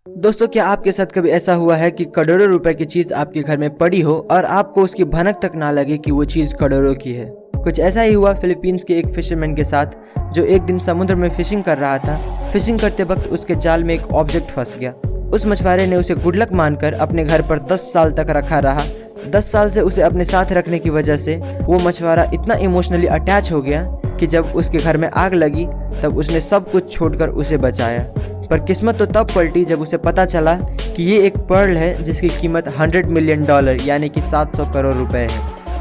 दोस्तों, क्या आपके साथ कभी ऐसा हुआ है कि करोड़ों रुपए की चीज आपके घर में पड़ी हो और आपको उसकी भनक तक ना लगे कि वो चीज करोड़ों की है? कुछ ऐसा ही हुआ फिलीपींस के एक फिशरमैन के साथ, जो एक दिन समुद्र में फिशिंग कर रहा था। फिशिंग करते वक्त उसके जाल में एक ऑब्जेक्ट फंस गया। उस मछुआरे ने उसे गुड लक मानकर अपने घर पर 10 साल तक रखा रहा। 10 साल से उसे अपने साथ रखने की वजह से वो मछुआरा इतना इमोशनली अटैच हो गया कि जब उसके घर में आग लगी तब उसने सब कुछ छोड़कर उसे बचाया। पर किस्मत तो तब पलटी जब उसे पता चला कि ये एक पर्ल है जिसकी कीमत $100 मिलियन यानी कि 700 करोड़ रुपए है।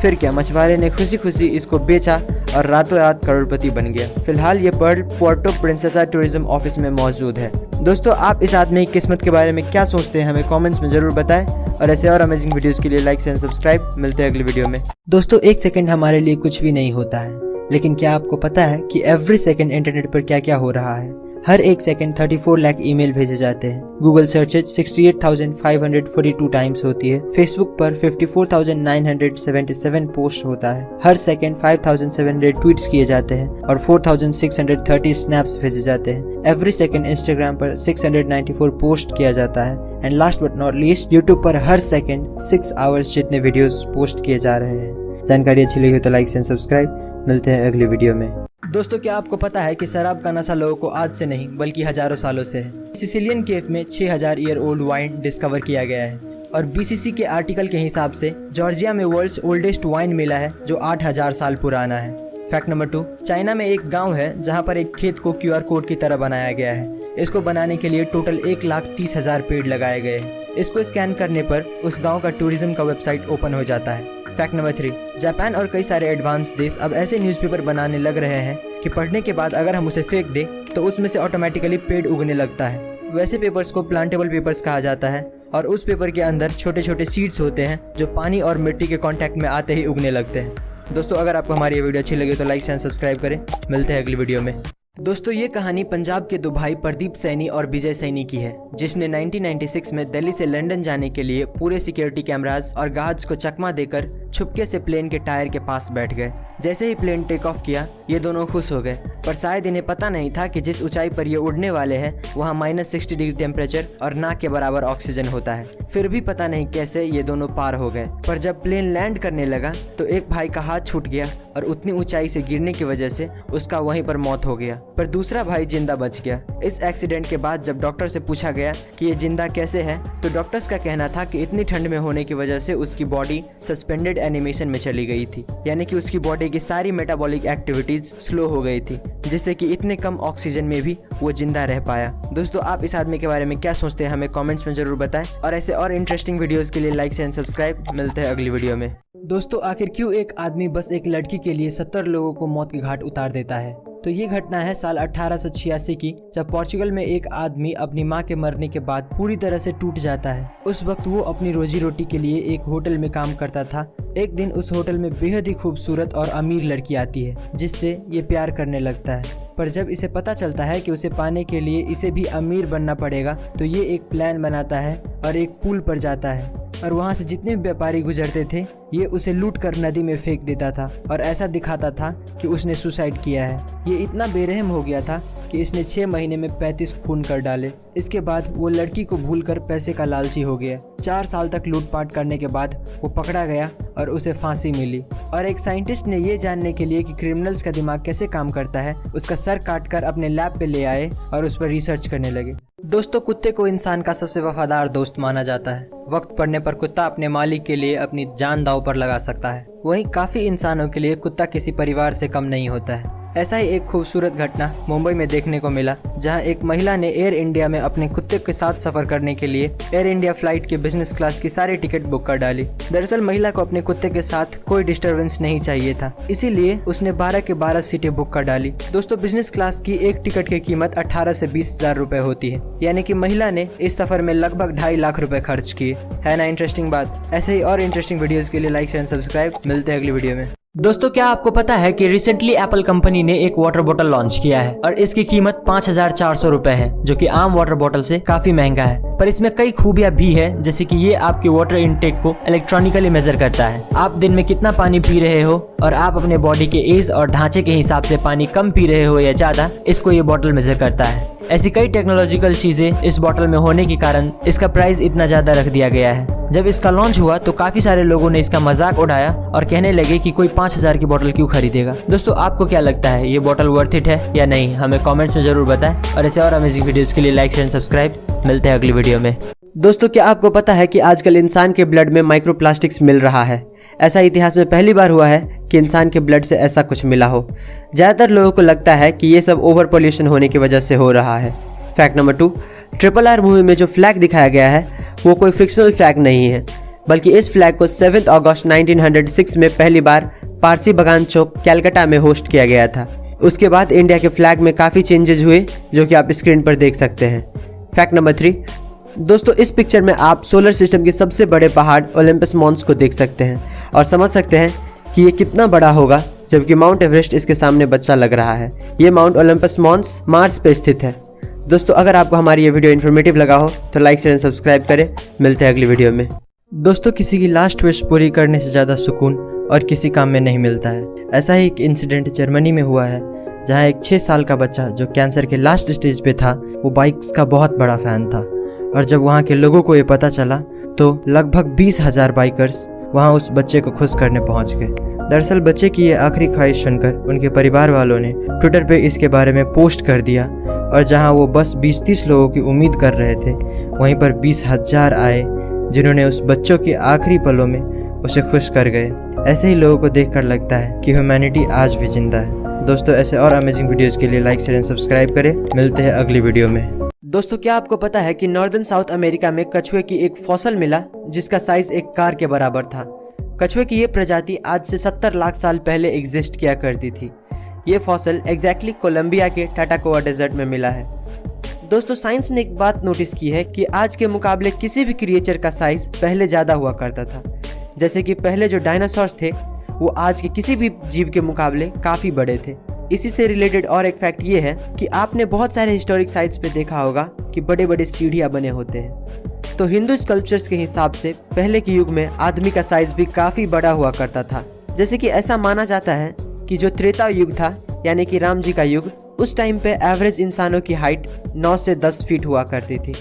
फिर क्या, मछुआरे ने खुशी खुशी इसको बेचा और रातों रात करोड़पति बन गया। फिलहाल ये pearl Puerto Princesa tourism office में मौजूद है। दोस्तों, आप इस आदमी की किस्मत के बारे में क्या सोचते हैं, हमें कमेंट्स में जरूर बताएं। और ऐसे और अमेजिंग वीडियोस के लिए लाइक एंड सब्सक्राइब। मिलते हैं अगली वीडियो में। दोस्तों, एक सेकंड हमारे लिए कुछ भी नहीं होता है, लेकिन क्या आपको पता है कि एवरी सेकंड इंटरनेट पर क्या क्या हो रहा है? हर एक सेकंड 34 लाख ईमेल भेजे जाते हैं। गूगल सर्चेज 68,542 टाइम्स होती है। फेसबुक पर 54,977 पोस्ट होता है। हर सेकंड 5,700 ट्वीट्स किए जाते हैं और 4,630 स्नैप्स भेजे जाते हैं। एवरी सेकंड इंस्टाग्राम पर 694 पोस्ट किया जाता है। And last but not least, YouTube पर हर सेकंड 6 आवर्स जितने वीडियोस पोस्ट किए जा रहे हैं। जानकारी अच्छी लगी हो तो लाइक एंड सब्सक्राइब। मिलते हैं अगली वीडियो में। दोस्तों, क्या आपको पता है कि शराब का नशा लोगों को आज से नहीं बल्कि हजारों सालों से है। सिसिलियन केव में 6000 ईयर ओल्ड वाइन डिस्कवर किया गया है और बीसीसी के आर्टिकल के हिसाब से जॉर्जिया में वर्ल्ड्स ओल्डेस्ट वाइन मिला है जो 8000 साल पुराना है। फैक्ट नंबर 2, चाइना में एक गांव है जहां पर एक खेत को QR कोड की तरह बनाया गया है। इसको बनाने के लिए टोटल 1,30,000 पेड़ लगाए गए हैं। इसको स्कैन करने पर उस गाँव का टूरिज्म का वेबसाइट ओपन हो जाता है। फैक्ट नंबर 3, जापान और कई सारे एडवांस देश अब ऐसे न्यूज़पेपर बनाने लग रहे हैं कि पढ़ने के बाद अगर हम उसे फेंक दें तो उसमें से ऑटोमेटिकली पेड़ उगने लगता है। वैसे पेपर्स को प्लांटेबल पेपर्स कहा जाता है और उस पेपर के अंदर छोटे छोटे सीड्स होते हैं जो पानी और मिट्टी के कांटेक्ट में आते ही उगने लगते हैं। दोस्तों, अगर आपको हमारी ये वीडियो अच्छी लगी तो लाइक एंड सब्सक्राइब करें। मिलते हैं अगली वीडियो में। दोस्तों, ये कहानी पंजाब के दो भाई प्रदीप सैनी और विजय सैनी की है, जिसने 1996 में दिल्ली से लंदन जाने के लिए पूरे सिक्योरिटी कैमरास और गार्ड्स को चकमा देकर छुपके से प्लेन के टायर के पास बैठ गए। जैसे ही प्लेन टेक ऑफ किया, ये दोनों खुश हो गए, पर शायद इन्हें पता नहीं था कि जिस ऊंचाई पर ये उड़ने वाले हैं वहाँ -60 डिग्री टेम्परेचर और ना के बराबर ऑक्सीजन होता है। फिर भी पता नहीं कैसे ये दोनों पार हो गए। पर जब प्लेन लैंड करने लगा तो एक भाई का हाथ छूट गया और उतनी ऊंचाई से गिरने की वजह से उसका वहीं पर मौत हो गया, पर दूसरा भाई जिंदा बच गया। इस एक्सीडेंट के बाद जब डॉक्टर से पूछा गया कि ये जिंदा कैसे है, तो डॉक्टर्स का कहना था कि इतनी ठंड में होने की वजह से उसकी बॉडी सस्पेंडेड एनिमेशन में चली गई थी, यानी कि उसकी बॉडी की सारी मेटाबॉलिक एक्टिविटीज स्लो हो गई थी, जिससे कि इतने कम ऑक्सीजन में भी वो जिंदा रह पाया। दोस्तों, आप इस आदमी के बारे में क्या सोचते हैं, हमें कमेंट्स में जरूर बताएं। और ऐसे और इंटरेस्टिंग वीडियोस के लिए लाइक एंड सब्सक्राइब। मिलते हैं अगली वीडियो में। दोस्तों, आखिर क्यों एक आदमी बस एक लड़की के लिए 70 लोगों को मौत के घाट उतार देता है? तो ये घटना है साल 1886 की, जब पोर्चुगल में एक आदमी अपनी मां के मरने के बाद पूरी तरह से टूट जाता है। उस वक्त वो अपनी रोजी रोटी के लिए एक होटल में काम करता था। एक दिन उस होटल में बेहद ही खूबसूरत और अमीर लड़की आती है, जिससे ये प्यार करने लगता है। पर जब इसे पता चलता है कि उसे पाने के लिए इसे भी अमीर बनना पड़ेगा, तो ये एक प्लान बनाता है और एक पुल पर जाता है और वहाँ से जितने भी व्यापारी गुजरते थे ये उसे लूट कर नदी में फेंक देता था और ऐसा दिखाता था कि उसने सुसाइड किया है। ये इतना बेरहम हो गया था कि इसने 6 महीने में 35 खून कर डाले। इसके बाद वो लड़की को भूलकर पैसे का लालची हो गया। 4 साल तक लूटपाट करने के बाद वो पकड़ा गया और उसे फांसी मिली। और एक साइंटिस्ट ने ये जानने के लिए कि क्रिमिनल्स का दिमाग कैसे काम करता है, उसका सर काटकर अपने लैब पे ले आए और उस पर रिसर्च करने लगे। दोस्तों, कुत्ते को इंसान का सबसे वफादार दोस्त माना जाता है। वक्त पड़ने पर कुत्ता अपने मालिक के लिए अपनी जान दांव पर लगा सकता है। वहीं काफी इंसानों के लिए कुत्ता किसी परिवार से कम नहीं होता है। ऐसा ही एक खूबसूरत घटना मुंबई में देखने को मिला, जहां एक महिला ने एयर इंडिया में अपने कुत्ते के साथ सफर करने के लिए एयर इंडिया फ्लाइट के बिजनेस क्लास की सारी टिकट बुक कर डाली। दरअसल महिला को अपने कुत्ते के साथ कोई डिस्टरबेंस नहीं चाहिए था, इसीलिए उसने 12 के 12 सीटें बुक कर डाली। दोस्तों, बिजनेस क्लास की एक टिकट की कीमत 18 से 20 हजार रुपए होती है, यानी कि महिला ने इस सफर में लगभग 2.5 लाख रुपए खर्च किए। है ना इंटरेस्टिंग बात? ऐसे ही और इंटरेस्टिंग वीडियोस के लिए लाइक एंड सब्सक्राइब। मिलते हैं अगली वीडियो में। दोस्तों क्या आपको पता है कि रिसेंटली एप्पल कंपनी ने एक वाटर बोतल लॉन्च किया है और इसकी कीमत 5,400 रुपए है, जो कि आम वाटर बोतल से काफी महंगा है। पर इसमें कई खूबियां भी है, जैसे कि ये आपके वाटर इनटेक को इलेक्ट्रॉनिकली मेजर करता है। आप दिन में कितना पानी पी रहे हो और आप अपने बॉडी के एज और ढांचे के हिसाब से पानी कम पी रहे हो या ज्यादा, इसको ये बोतल मेजर करता है। ऐसी कई टेक्नोलॉजिकल चीजें इस बोतल में होने के कारण इसका प्राइस इतना ज्यादा रख दिया गया है। जब इसका लॉन्च हुआ तो काफी सारे लोगों ने इसका मजाक उड़ाया और कहने लगे कि कोई 5,000 की बोतल क्यों खरीदेगा। दोस्तों आपको क्या लगता है, ये बोतल वर्थ इट है या नहीं? हमें कमेंट्स में जरूर बताएं और ऐसे और अमेजिंग वीडियोस के लिए लाइक शेयर सब्सक्राइब। मिलते हैं अगली वीडियो में। दोस्तों क्या आपको पता है कि आजकल इंसान के ब्लड में माइक्रोप्लास्टिक्स मिल रहा है? ऐसा इतिहास में पहली बार हुआ है कि इंसान के ब्लड से ऐसा कुछ मिला हो। ज़्यादातर लोगों को लगता है कि ये सब ओवर पॉल्यूशन होने की वजह से हो रहा है। फैक्ट नंबर 2, RRR मूवी में जो फ्लैग दिखाया गया है वो कोई फिक्शनल फ्लैग नहीं है, बल्कि इस फ्लैग को 7 अगस्त 1906 में पहली बार पारसी बगान चौक कैलकाटा में होस्ट किया गया था। उसके बाद इंडिया के फ्लैग में काफ़ी चेंजेस हुए, जो कि आप स्क्रीन पर देख सकते हैं। फैक्ट नंबर 3, दोस्तों इस पिक्चर में आप सोलर सिस्टम के सबसे बड़े पहाड़ ओलंपस मॉन्स को देख सकते हैं और समझ सकते हैं कि ये कितना बड़ा होगा, जबकि माउंट एवरेस्ट इसके सामने बच्चा लग रहा है। ये माउंट ओलंपस मॉन्स मार्स पे स्थित है। दोस्तों अगर आपको हमारी ये वीडियो इन्फॉर्मेटिव लगा हो तो लाइक शेयर सब्सक्राइब करें। मिलते हैं अगली वीडियो में। दोस्तों किसी की लास्ट विश पूरी करने से ज़्यादा सुकून और किसी काम में नहीं मिलता है। ऐसा ही एक इंसिडेंट जर्मनी में हुआ है, जहाँ एक 6 साल का बच्चा जो कैंसर के लास्ट स्टेज पे था, वो बाइक्स का बहुत बड़ा फ़ैन था। और जब वहाँ के लोगों को ये पता चला तो लगभग 20,000 बाइकर्स वहाँ उस बच्चे को खुश करने पहुँच गए। दरअसल बच्चे की ये आखिरी ख्वाहिश सुनकर उनके परिवार वालों ने ट्विटर पे इसके बारे में पोस्ट कर दिया, और जहां वो बस 20-30 लोगों की उम्मीद कर रहे थे, वहीं पर 20,000 आए जिन्होंने उस बच्चों के आखिरी पलों में उसे खुश कर गए। ऐसे ही लोगों को देखकर लगता है कि ह्यूमैनिटी आज भी जिंदा है। दोस्तों ऐसे और अमेजिंग वीडियोस के लिए लाइक शेयर एंड सब्सक्राइब करें। मिलते हैं अगली वीडियो में। दोस्तों क्या आपको पता है कि नॉर्दर्न साउथ अमेरिका में कछुए की एक फॉसिल मिला जिसका साइज एक कार के बराबर था। कछुए की ये प्रजाति आज से 70 लाख साल पहले एग्जिस्ट किया करती थी। ये फॉसिल एग्जैक्टली कोलंबिया के टाटाकोआ डेजर्ट में मिला है। दोस्तों साइंस ने एक बात नोटिस की है कि आज के मुकाबले किसी भी क्रिएचर का साइज पहले ज़्यादा हुआ करता था। जैसे कि पहले जो डायनासोर्स थे वो आज के किसी भी जीव के मुकाबले काफ़ी बड़े थे। इसी से रिलेटेड और एक फैक्ट ये है कि आपने बहुत सारे हिस्टोरिक साइट्स पे देखा होगा कि बड़े बड़े सीढ़ियाँ बने होते हैं। तो हिंदू स्कल्पचर्स के हिसाब से पहले के युग में आदमी का साइज भी काफ़ी बड़ा हुआ करता था। जैसे कि ऐसा माना जाता है कि जो त्रेता युग था, यानी कि राम जी का युग, उस टाइम पे एवरेज इंसानों की हाइट 9 से 10 फीट हुआ करती थी।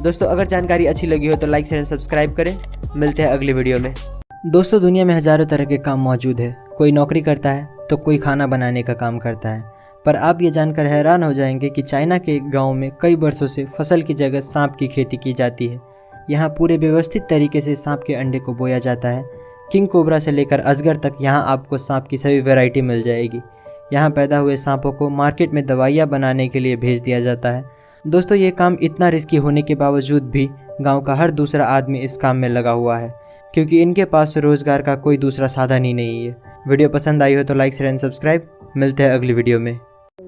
दोस्तों अगर जानकारी अच्छी लगी हो तो लाइक शेयर सब्सक्राइब करें। मिलते हैं अगली वीडियो में। दोस्तों दुनिया में हजारों तरह के काम मौजूद है। कोई नौकरी करता है तो कोई खाना बनाने का काम करता है। पर आप ये जानकर हैरान हो जाएंगे कि चाइना के एक गाँव में कई वर्षों से फसल की जगह सांप की खेती की जाती है। यहाँ पूरे व्यवस्थित तरीके से सांप के अंडे को बोया जाता है। किंग कोबरा से लेकर अजगर तक यहाँ आपको सांप की सभी वैरायटी मिल जाएगी। यहाँ पैदा हुए सांपों को मार्केट में दवाइयाँ बनाने के लिए भेज दिया जाता है। दोस्तों ये काम इतना रिस्की होने के बावजूद भी गांव का हर दूसरा आदमी इस काम में लगा हुआ है, क्योंकि इनके पास रोजगार का कोई दूसरा साधन ही नहीं है। वीडियो पसंद आई हो तो लाइक शेयर एंड सब्सक्राइब। मिलते हैं अगली वीडियो में।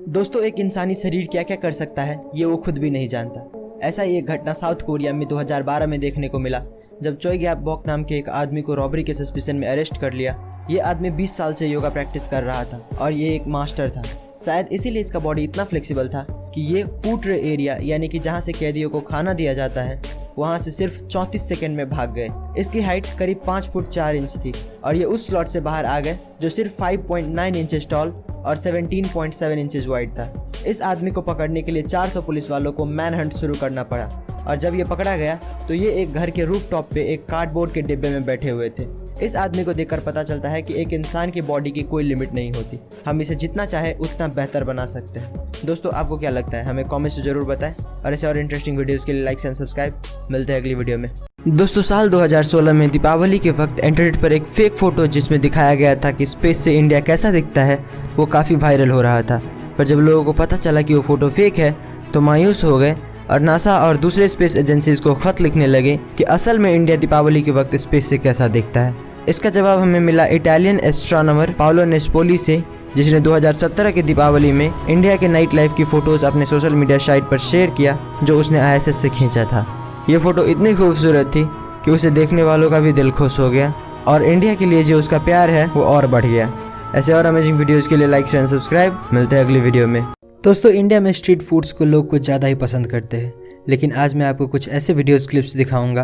दोस्तों एक इंसानी शरीर क्या क्या कर सकता है ये वो खुद भी नहीं जानता। ऐसा ही एक घटना साउथ कोरिया में 2012 में देखने को मिला, जब चोई गैप बॉक नाम के एक आदमी को रॉबरी के सस्पिशन में अरेस्ट कर लिया। ये आदमी 20 साल से योगा प्रैक्टिस कर रहा था और ये एक मास्टर था। शायद इसीलिए इसका बॉडी इतना फ्लेक्सिबल था कि ये फूड ट्रे एरिया, यानी कि जहाँ से कैदियों को खाना दिया जाता है, वहाँ से सिर्फ 34 सेकंड में भाग गए। इसकी हाइट करीब 5 फुट 4 इंच थी और ये उस स्लॉट से बाहर आ गए जो सिर्फ 5.9 इंचेस टॉल और 17.7 इंचेस वाइड था। इस आदमी को पकड़ने के लिए 400 पुलिस वालों को मैन हंट शुरू करना पड़ा, और जब ये पकड़ा गया तो ये एक घर के रूफ टॉप पे एक कार्डबोर्ड के डिब्बे में बैठे हुए थे। इस आदमी को देखकर पता चलता है कि एक इंसान की बॉडी की कोई लिमिट नहीं होती, हम इसे जितना चाहे उतना बेहतर बना सकते हैं। दोस्तों आपको क्या लगता है, हमें कमेंट से जरूर बताएं, और ऐसे और इंटरेस्टिंग वीडियोस के लिए लाइक एंड सब्सक्राइब। मिलते हैं अगली वीडियो में। दोस्तों साल 2016 में दीपावली के वक्त इंटरनेट पर एक फेक फोटो जिसमें दिखाया गया था कि स्पेस से इंडिया कैसा दिखता है, वो काफ़ी वायरल हो रहा था। पर जब लोगों को पता चला कि वो फोटो फेक है तो मायूस हो गए और नासा और दूसरे स्पेस एजेंसीज को खत लिखने लगे कि असल में इंडिया दीपावली के वक्त स्पेस से कैसा दिखता है। इसका जवाब हमें मिला इटालियन एस्ट्रोनॉमर पाओलो नेस्पोली से, जिसने 2017 के दीपावली में इंडिया के नाइट लाइफ की फ़ोटोज़ अपने सोशल मीडिया साइट पर शेयर किया, जो उसने ISS से खींचा था। ये फ़ोटो इतनी खूबसूरत थी कि उसे देखने वालों का भी दिल खुश हो गया और इंडिया के लिए जो उसका प्यार है वो और बढ़ गया। ऐसे और अमेजिंग वीडियोस के लिए लाइक शेयर एंड सब्सक्राइब। मिलते हैं अगली वीडियो में। दोस्तों, इंडिया में स्ट्रीट फूड्स को लोग कुछ ज़्यादा ही पसंद करते हैं, लेकिन आज मैं आपको कुछ ऐसे वीडियोस क्लिप्स दिखाऊंगा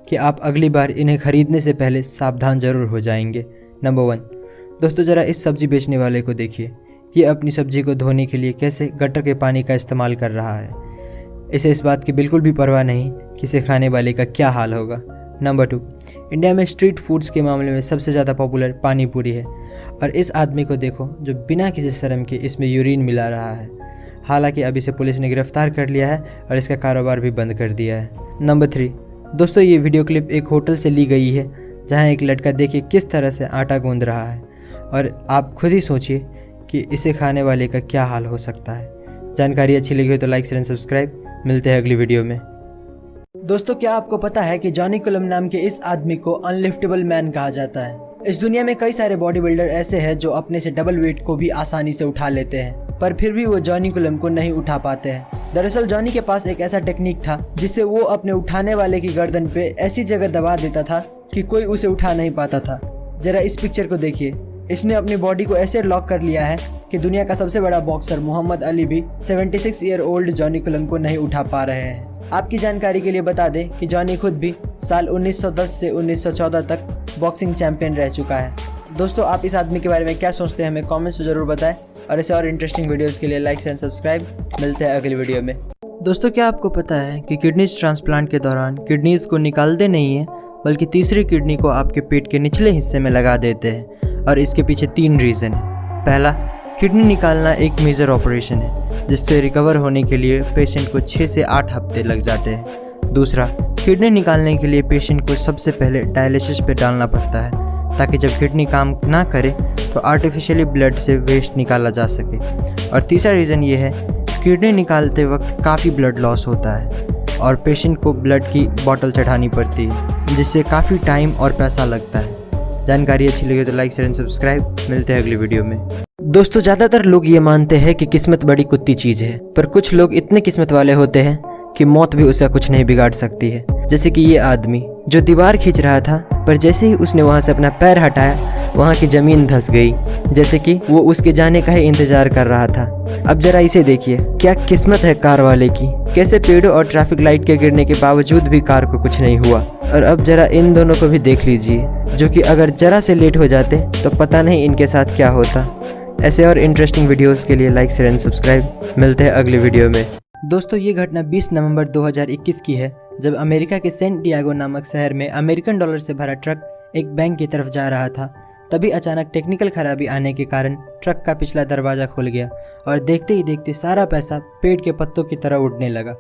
कि आप अगली बार इन्हें खरीदने से पहले सावधान जरूर हो जाएंगे। नंबर 1, दोस्तों ज़रा इस सब्जी बेचने वाले को देखिए। ये अपनी सब्जी को धोने के लिए कैसे गटर के पानी का इस्तेमाल कर रहा है। इसे इस बात की बिल्कुल भी परवाह नहीं कि इसे खाने वाले का क्या हाल होगा। नंबर 2, इंडिया में स्ट्रीट फूड्स के मामले में सबसे ज़्यादा पॉपुलर पानी पूरी है, और इस आदमी को देखो जो बिना किसी शर्म के इसमें यूरिन मिला रहा है। हालांकि अब इसे पुलिस ने गिरफ्तार कर लिया है और इसका कारोबार भी बंद कर दिया है। नंबर 3, दोस्तों ये वीडियो क्लिप एक होटल से ली गई है, जहां एक लड़का देखिए किस तरह से आटा गूंद रहा है, और आप खुद ही सोचिए कि इसे खाने वाले का क्या हाल हो सकता है। जानकारी अच्छी लगी हो तो लाइक शेयर एंड सब्सक्राइब। मिलते हैं अगली वीडियो में। दोस्तों, क्या आपको पता है कि जॉनी कुलम नाम के इस आदमी को अनलिफ्टेबल मैन कहा जाता है। इस दुनिया में कई सारे बॉडी बिल्डर ऐसे हैं जो अपने से डबल वेट को भी आसानी से उठा लेते हैं, पर फिर भी वो जॉनी कुलम को नहीं उठा पाते हैं। दरअसल जॉनी के पास एक ऐसा टेक्निक था जिससे वो अपने उठाने वाले की गर्दन पे ऐसी जगह दबा देता था कि कोई उसे उठा नहीं पाता था। जरा इस पिक्चर को देखिए। इसने अपनी बॉडी को ऐसे लॉक कर लिया है कि दुनिया का सबसे बड़ा बॉक्सर मोहम्मद अली भी 76 ईयर ओल्ड जॉनी कुलम को नहीं उठा पा रहे हैं। आपकी जानकारी के लिए बता दें कि जॉनी खुद भी साल 1910 से 1914 तक बॉक्सिंग चैंपियन रह चुका है। दोस्तों, आप इस आदमी के बारे में क्या सोचते हैं हमें कमेंट्स में जरूर बताएं, और ऐसे और इंटरेस्टिंग वीडियोस के लिए लाइक एंड सब्सक्राइब। मिलते हैं अगली वीडियो में। दोस्तों, क्या आपको पता है कि किडनीज ट्रांसप्लांट के दौरान किडनीज को निकालते नहीं है, बल्कि तीसरी किडनी को आपके पेट के निचले हिस्से में लगा देते हैं, और इसके पीछे 3 रीज़न है। पहला, किडनी निकालना एक मेजर ऑपरेशन है जिससे रिकवर होने के लिए पेशेंट को 6 से 8 हफ्ते लग जाते हैं। दूसरा, किडनी निकालने के लिए पेशेंट को सबसे पहले डायलिसिस पे डालना पड़ता है, ताकि जब किडनी काम ना करे तो आर्टिफिशियली ब्लड से वेस्ट निकाला जा सके। और तीसरा रीज़न ये है, किडनी निकालते वक्त काफ़ी ब्लड लॉस होता है और पेशेंट को ब्लड की बोतल चढ़ानी पड़ती है, जिससे काफ़ी टाइम और पैसा लगता है। जानकारी अच्छी लगी तो लाइक शेयर एंड सब्सक्राइब। मिलते हैं अगली वीडियो में। दोस्तों, ज़्यादातर लोग ये मानते हैं कि किस्मत बड़ी कुत्ती चीज़ है, पर कुछ लोग इतने किस्मत वाले होते हैं कि मौत भी उसका कुछ नहीं बिगाड़ सकती है। जैसे कि ये आदमी जो दीवार खींच रहा था, पर जैसे ही उसने वहाँ से अपना पैर हटाया वहाँ की ज़मीन धंस गई, जैसे कि वो उसके जाने का ही इंतजार कर रहा था। अब जरा इसे देखिए, क्या किस्मत है कार वाले की। कैसे पेड़ों और ट्रैफिक लाइट के गिरने के बावजूद भी कार को कुछ नहीं हुआ। और अब जरा इन दोनों को भी देख लीजिए, जो कि अगर जरा से लेट हो जाते तो पता नहीं इनके साथ क्या होता। ऐसे और इंटरेस्टिंग वीडियोस के लिए लाइक शेयर एंड सब्सक्राइब। मिलते हैं अगली वीडियो में। दोस्तों, ये घटना 20 नवंबर 2021 की है, जब अमेरिका के सेंट डिएगो नामक शहर में अमेरिकन डॉलर से भरा ट्रक एक बैंक की तरफ जा रहा था। तभी अचानक टेक्निकल खराबी आने के कारण ट्रक का पिछला दरवाज़ा खुल गया, और देखते ही देखते सारा पैसा पेड़ के पत्तों की तरह उड़ने लगा।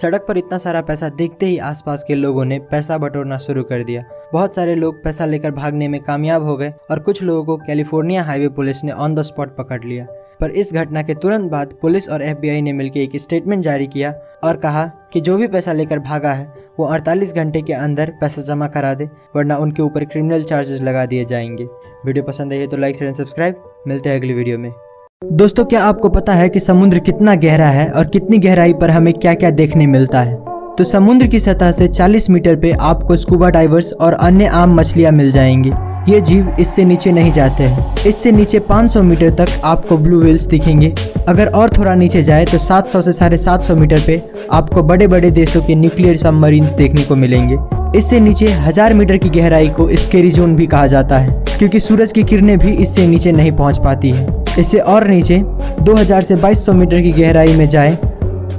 सड़क पर इतना सारा पैसा देखते ही आसपास के लोगों ने पैसा बटोरना शुरू कर दिया। बहुत सारे लोग पैसा लेकर भागने में कामयाब हो गए, और कुछ लोगों को कैलिफोर्निया हाईवे पुलिस ने ऑन द स्पॉट पकड़ लिया। पर इस घटना के तुरंत बाद पुलिस और FBI ने मिलकर एक स्टेटमेंट जारी किया और कहा कि जो भी पैसा लेकर भागा है वो 48 घंटे के अंदर पैसा जमा करा दे, वरना उनके ऊपर क्रिमिनल चार्जेस लगा दिए जाएंगे। वीडियो पसंद आई है तो लाइक शेयर एंड सब्सक्राइब। मिलते हैं अगली वीडियो में। दोस्तों, क्या आपको पता है कि समुद्र कितना गहरा है और कितनी गहराई पर हमें क्या क्या देखने मिलता है? तो समुद्र की सतह से 40 मीटर पे आपको स्कूबा डाइवर्स और अन्य आम मछलियां मिल जाएंगी। ये जीव इससे नीचे नहीं जाते हैं। इससे नीचे 500 मीटर तक आपको ब्लू व्हेल्स दिखेंगे। अगर और थोड़ा नीचे जाए तो 700 से 750 मीटर पे आपको बड़े बड़े देशों के न्यूक्लियर सबमरीन्स देखने को मिलेंगे। इससे नीचे 1000 मीटर की गहराई को स्केरी जोन भी कहा जाता है, क्योंकि सूरज की किरणें भी इससे नीचे नहीं पहुंच पाती है। इससे और नीचे 2000 से 2200 मीटर की गहराई में जाए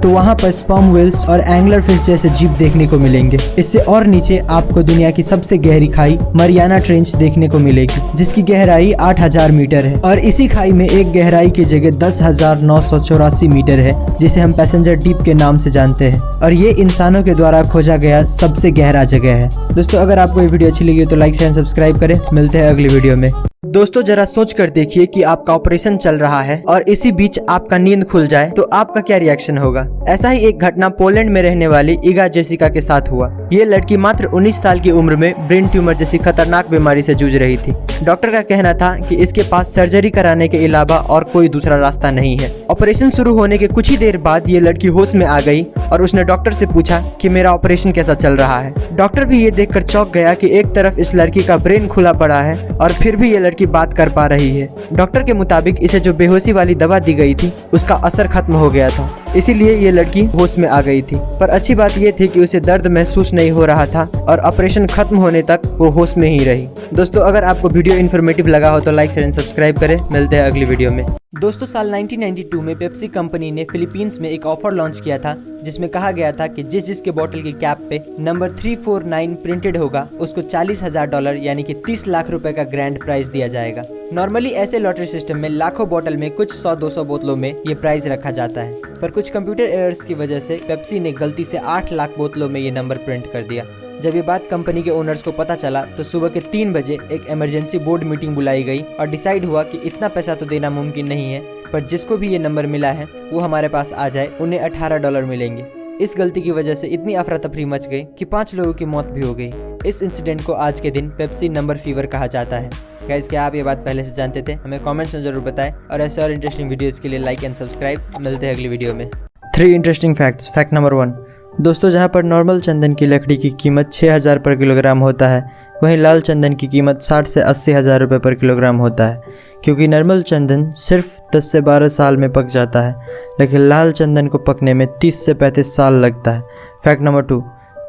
तो वहाँ पर स्पर्म व्हेल्स और एंगलर फिश जैसे जीव देखने को मिलेंगे। इससे और नीचे आपको दुनिया की सबसे गहरी खाई मरियाना ट्रेंच देखने को मिलेगी, जिसकी गहराई 8000 मीटर है, और इसी खाई में एक गहराई की जगह 10,984 मीटर है, जिसे हम पैसेंजर डीप के नाम से जानते हैं, और ये इंसानों के द्वारा खोजा गया सबसे गहरा जगह है। दोस्तों, अगर आपको ये वीडियो अच्छी लगी तो लाइक शेयर सब्सक्राइब करें। मिलते हैं अगली वीडियो में। दोस्तों, जरा सोच कर देखिए कि आपका ऑपरेशन चल रहा है और इसी बीच आपका नींद खुल जाए तो आपका क्या रिएक्शन होगा। ऐसा ही एक घटना पोलैंड में रहने वाली इगा जेसिका के साथ हुआ। ये लड़की मात्र 19 साल की उम्र में ब्रेन ट्यूमर जैसी खतरनाक बीमारी से जूझ रही थी। डॉक्टर का कहना था कि इसके पास सर्जरी कराने के अलावा और कोई दूसरा रास्ता नहीं है, ऑपरेशन शुरू होने के कुछ ही देर बाद ये लड़की होश में आ गई और उसने डॉक्टर से पूछा कि मेरा ऑपरेशन कैसा चल रहा है। डॉक्टर भी ये देखकर चौंक गया कि एक तरफ इस लड़की का ब्रेन खुला पड़ा है और फिर भी ये लड़की बात कर पा रही है। डॉक्टर के मुताबिक इसे जो बेहोशी वाली दवा दी गई थी उसका असर खत्म हो गया था, इसीलिए ये लड़की होश में आ गई थी। पर अच्छी बात ये थी कि उसे दर्द महसूस नहीं हो रहा था और ऑपरेशन खत्म होने तक वो होश में ही रही। दोस्तों, अगर आपको वीडियो इन्फॉर्मेटिव लगा हो तो लाइक शेयर एंड सब्सक्राइब करें। मिलते हैं अगली वीडियो में। दोस्तों, साल 1992 में पेप्सी कंपनी ने फिलीपींस में एक ऑफर लॉन्च किया था जिसमें कहा गया था कि जिसके बोतल की कैप पे नंबर 349 प्रिंटेड होगा उसको $40,000 यानी कि 30 लाख रुपए का ग्रैंड प्राइज दिया जाएगा। नॉर्मली ऐसे लॉटरी सिस्टम में लाखों बोतल में कुछ 100-200 बोतलों में ये प्राइज रखा जाता है, पर कुछ कंप्यूटर एरर्स की वजह से पेप्सी ने गलती से 8 लाख बोतलों में ये नंबर प्रिंट कर दिया। जब ये बात कंपनी के ओनर्स को पता चला तो सुबह के 3 बजे एक इमरजेंसी बोर्ड मीटिंग बुलाई गई और डिसाइड हुआ कि इतना पैसा तो देना मुमकिन नहीं है, पर जिसको भी ये नंबर मिला है वो हमारे पास आ जाए, उन्हें $18 मिलेंगे। इस गलती की वजह से इतनी अफरा तफरी मच गई कि 5 लोगों की मौत भी हो गई। इस इंसिडेंट को आज के दिन पेप्सी नंबर फीवर कहा जाता है। गाइस, क्या आप ये बात पहले से जानते थे? हमें कमेंट्स में जरूर बताएं और ऐसे और इंटरेस्टिंग वीडियोस के लिए लाइक एंड सब्सक्राइब। मिलते हैं अगली वीडियो में। 3 इंटरेस्टिंग फैक्ट्स। Fact number 1। दोस्तों, जहां पर नॉर्मल चंदन की लकड़ी की कीमत 6,000 पर किलोग्राम होता है, वहीं लाल चंदन की कीमत 60 से 80 हज़ार रुपये पर किलोग्राम होता है, क्योंकि नॉर्मल चंदन सिर्फ 10 से 12 साल में पक जाता है, लेकिन लाल चंदन को पकने में 30 से 35 साल लगता है। Fact number 2।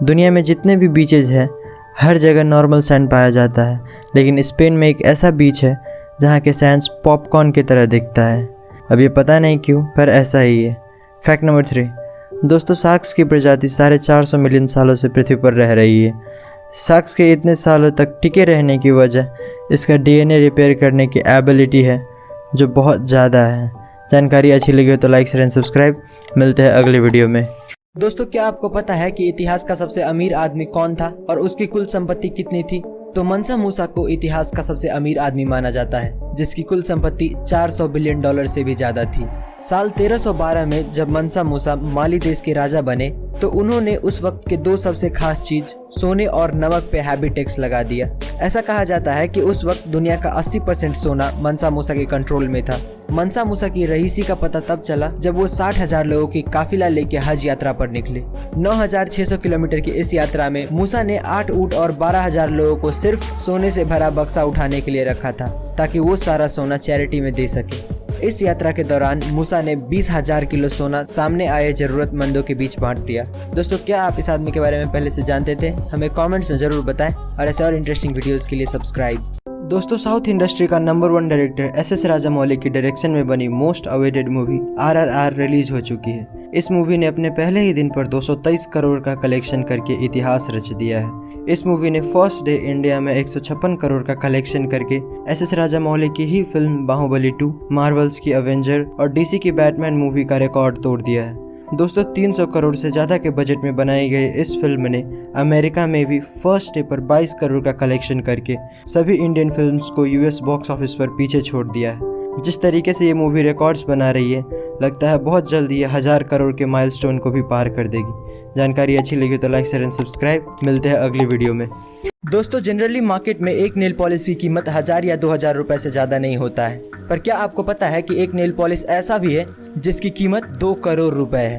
दुनिया में जितने भी बीचेज हैं हर जगह नॉर्मल सैंड पाया जाता है, लेकिन स्पेन में एक ऐसा बीच है जहाँ के सैंड पॉपकॉर्न की तरह दिखता है। अब ये पता नहीं क्यों, पर ऐसा ही है। Fact number 3। दोस्तों, शार्क्स की प्रजाति 450 मिलियन सालों से पृथ्वी पर रह रही है। शार्क्स के इतने सालों तक टिके रहने की वजह इसका DNA रिपेयर करने की एबिलिटी है जो बहुत ज़्यादा है। जानकारी अच्छी लगी हो तो लाइक शेयर एंड सब्सक्राइब। मिलते हैं अगली वीडियो में। दोस्तों, क्या आपको पता है कि इतिहास का सबसे अमीर आदमी कौन था और उसकी कुल संपत्ति कितनी थी? तो मंसा मूसा को इतिहास का सबसे अमीर आदमी माना जाता है, जिसकी कुल संपत्ति $400 बिलियन से भी ज्यादा थी। साल 1312 में जब मंसा मूसा माली देश के राजा बने तो उन्होंने उस वक्त के 2 सबसे खास चीज सोने और नमक पे हैवी टैक्स लगा दिया। ऐसा कहा जाता है कि उस वक्त दुनिया का 80% सोना मंसा मूसा के कंट्रोल में था। मंसा मूसा की रईसी का पता तब चला जब वो 60,000 लोगों की काफिला लेके हज यात्रा पर निकले। 9,600 किलोमीटर की इस यात्रा में मूसा ने 8 ऊंट और 12,000 लोगों को सिर्फ सोने से भरा बक्सा उठाने के लिए रखा था, ताकि वो सारा सोना चैरिटी में दे सके। इस यात्रा के दौरान मूसा ने 20,000 किलो सोना सामने आए जरूरतमंदों के बीच बांट दिया। दोस्तों, क्या आप इस आदमी के बारे में पहले से जानते थे? हमें कमेंट्स में जरूर बताएं और ऐसे और इंटरेस्टिंग वीडियोस के लिए सब्सक्राइब। दोस्तों, साउथ इंडस्ट्री का नंबर 1 डायरेक्टर SS राजामौली की डायरेक्शन में बनी most awaited movie RRR release हो चुकी है। इस मूवी ने अपने पहले ही दिन पर 223 करोड़ का कलेक्शन करके इतिहास रच दिया है। इस मूवी ने फर्स्ट डे इंडिया में 156 करोड़ का कलेक्शन करके SS राजामौली की ही फिल्म बाहुबली 2, मार्वल्स की अवेंजर और DC की बैटमैन मूवी का रिकॉर्ड तोड़ दिया है। दोस्तों, 300 करोड़ से ज़्यादा के बजट में बनाई गई इस फिल्म ने अमेरिका में भी फर्स्ट डे पर 22 करोड़ का कलेक्शन करके सभी इंडियन फिल्म्स को US बॉक्स ऑफिस पर पीछे छोड़ दिया है। जिस तरीके से ये मूवी रिकॉर्ड्स बना रही है, लगता है बहुत जल्दी ये 1000 करोड़ के माइलस्टोन को भी पार कर देगी। जानकारी अच्छी लगी तो लाइक शेयर एंड सब्सक्राइब। मिलते हैं अगली वीडियो में। दोस्तों, जनरली मार्केट में एक नेल पॉलिश की कीमत 1000 या 2000 रुपए से ज़्यादा नहीं होता है, पर क्या आपको पता है कि एक नेल पॉलिश ऐसा भी है जिसकी कीमत 2 करोड़ रुपए है?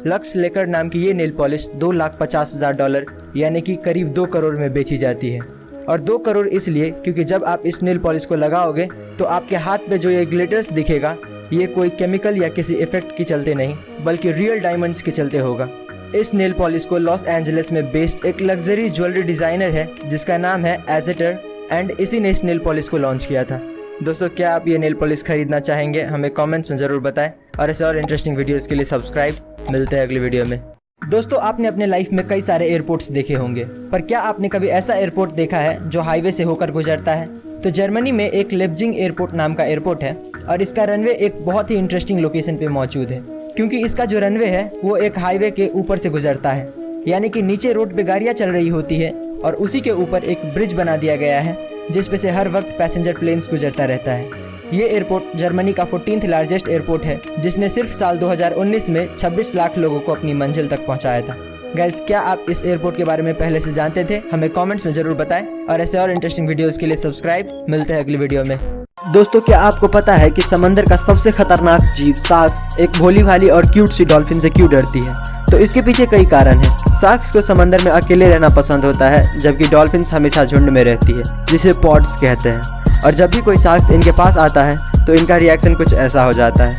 लक्स लेकर नाम की ये नेल पॉलिश $2,50,000 यानी कि करीब 2 करोड़ में बेची जाती है। और 2 करोड़ इसलिए क्योंकि जब आप इस नेल पॉलिश को लगाओगे तो आपके हाथ पे जो ये ग्लिटर्स दिखेगा ये कोई केमिकल या किसी इफेक्ट के चलते नहीं, बल्कि रियल डायमंड्स के चलते होगा। इस नेल पॉलिश को लॉस एंजलिस में बेस्ड एक लग्जरी ज्वेलरी डिजाइनर है जिसका नाम है एजेटर, एंड इसी ने इस नेल पॉलिश को लॉन्च किया था। दोस्तों, क्या आप ये नेल पॉलिश खरीदना चाहेंगे? हमें कमेंट्स में ज़रूर बताएं और ऐसे और इंटरेस्टिंग वीडियोस के लिए सब्सक्राइब। मिलते हैं अगली वीडियो में। दोस्तों, आपने अपने लाइफ में कई सारे एयरपोर्ट्स देखे होंगे, पर क्या आपने कभी ऐसा एयरपोर्ट देखा है जो हाईवे से होकर गुजरता है? तो जर्मनी में एक लेप्जिंग एयरपोर्ट नाम का एयरपोर्ट है और इसका रनवे एक बहुत ही इंटरेस्टिंग लोकेशन पे मौजूद है, क्योंकि इसका जो रनवे है वो एक हाईवे के ऊपर से गुजरता है, यानी कि नीचे रोड पे गाड़ियाँ चल रही होती है और उसी के ऊपर एक ब्रिज बना दिया गया है जिस पे से हर वक्त पैसेंजर प्लेन्स गुजरता रहता है। ये एयरपोर्ट जर्मनी का 14th लार्जेस्ट एयरपोर्ट है, जिसने सिर्फ साल 2019 में 26 लाख लोगों को अपनी मंजिल तक पहुंचाया था। गाइस, क्या आप इस एयरपोर्ट के बारे में पहले से जानते थे? हमें कमेंट्स में जरूर बताएं और ऐसे और इंटरेस्टिंग वीडियोस के लिए सब्सक्राइब। मिलते हैं अगली वीडियो में। दोस्तों, क्या आपको पता है कि समंदर का सबसे खतरनाक जीव शार्क्स एक भोली भाली और क्यूट सी डॉल्फिन से क्यों डरती है? तो इसके पीछे कई कारण हैं। शार्क्स को समंदर में अकेले रहना पसंद होता है, जबकि डॉल्फिन्स हमेशा झुंड में रहती है, जिसे पॉड्स कहते हैं। और जब भी कोई शार्क्स इनके पास आता है तो इनका रिएक्शन कुछ ऐसा हो जाता है।